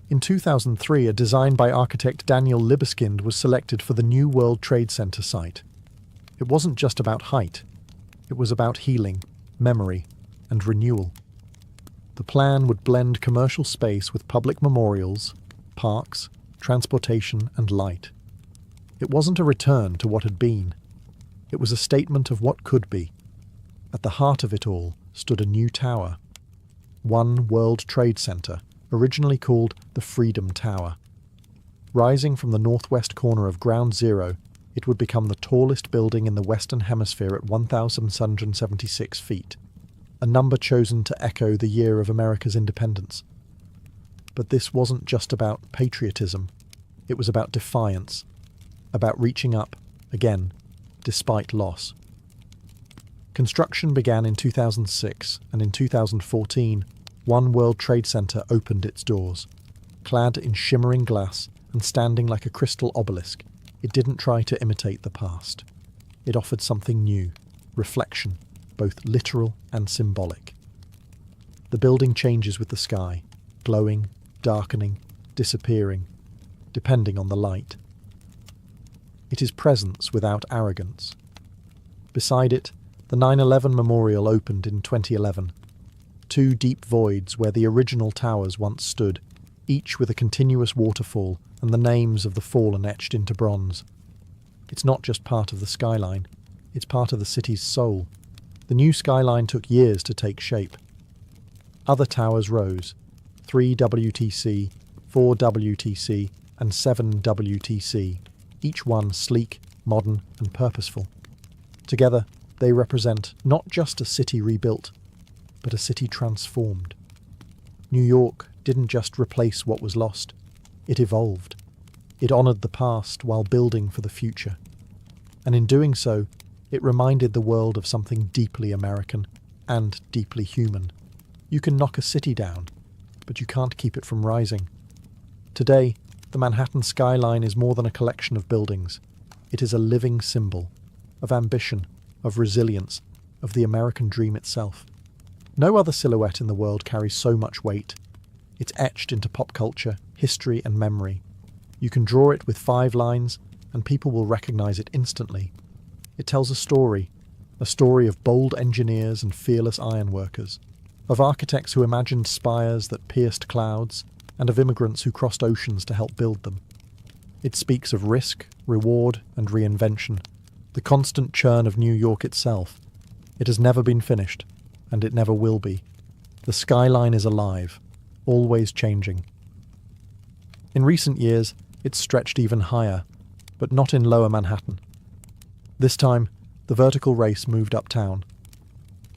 In 2003, a design by architect Daniel Libeskind was selected for the new World Trade Center site. It wasn't just about height, it was about healing, memory, and renewal. The plan would blend commercial space with public memorials, parks, transportation, and light. It wasn't a return to what had been. It was a statement of what could be. At the heart of it all stood a new tower. One World Trade Center, originally called the Freedom Tower. Rising from the northwest corner of Ground Zero, it would become the tallest building in the Western Hemisphere at 1,776 feet, a number chosen to echo the year of America's independence. But this wasn't just about patriotism. It was about defiance, about reaching up, again, despite loss. Construction began in 2006, and in 2014, One World Trade Center opened its doors. Clad in shimmering glass and standing like a crystal obelisk, it didn't try to imitate the past. It offered something new, reflection, both literal and symbolic. The building changes with the sky, glowing, darkening, disappearing, depending on the light. It is presence without arrogance. Beside it, the 9/11 Memorial opened in 2011. Two deep voids where the original towers once stood, each with a continuous waterfall and the names of the fallen etched into bronze. It's not just part of the skyline, it's part of the city's soul. The new skyline took years to take shape. Other towers rose, 3 WTC, 4 WTC, and 7 WTC, each one sleek, modern, and purposeful. Together, they represent not just a city rebuilt, but a city transformed. New York didn't just replace what was lost, it evolved. It honoured the past while building for the future. And in doing so, it reminded the world of something deeply American and deeply human. You can knock a city down, but you can't keep it from rising. Today, the Manhattan skyline is more than a collection of buildings. It is a living symbol of ambition, of resilience, of the American dream itself. No other silhouette in the world carries so much weight. It's etched into pop culture, history, and memory. You can draw it with 5 lines, and people will recognize it instantly. It tells a story of bold engineers and fearless ironworkers, of architects who imagined spires that pierced clouds, and of immigrants who crossed oceans to help build them. It speaks of risk, reward, and reinvention, the constant churn of New York itself. It has never been finished, and it never will be. The skyline is alive, always changing. In recent years, it's stretched even higher, but not in lower Manhattan. This time, the vertical race moved uptown.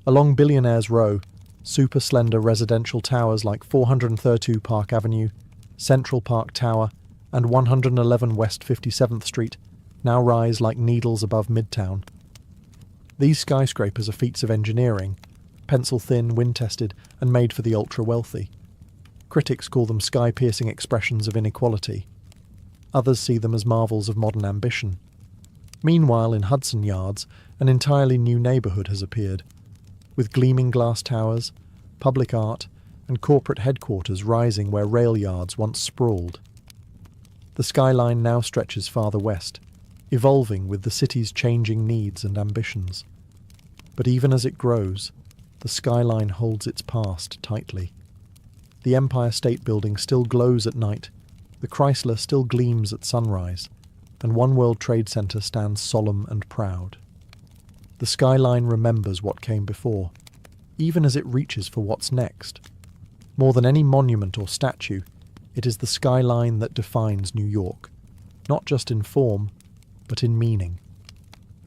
Along Billionaires Row, super slender residential towers like 432 Park Avenue, Central Park Tower, and 111 West 57th Street now rise like needles above Midtown. These skyscrapers are feats of engineering, pencil-thin, wind-tested, and made for the ultra-wealthy. Critics call them sky-piercing expressions of inequality. Others see them as marvels of modern ambition. Meanwhile, in Hudson Yards, an entirely new neighbourhood has appeared, with gleaming glass towers, public art, and corporate headquarters rising where rail yards once sprawled. The skyline now stretches farther west, evolving with the city's changing needs and ambitions. But even as it grows, the skyline holds its past tightly. The Empire State Building still glows at night, the Chrysler still gleams at sunrise, and One World Trade Center stands solemn and proud. The skyline remembers what came before, even as it reaches for what's next. More than any monument or statue, it is the skyline that defines New York, not just in form, but in meaning.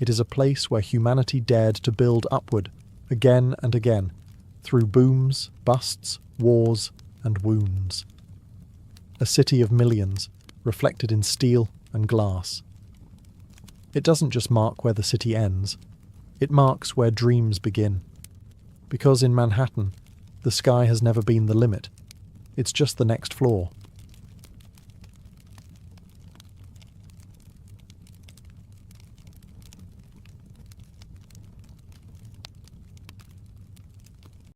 It is a place where humanity dared to build upward, again and again, through booms, busts, wars, and wounds. A city of millions, reflected in steel and glass. It doesn't just mark where the city ends, it marks where dreams begin. Because in Manhattan, the sky has never been the limit, it's just the next floor.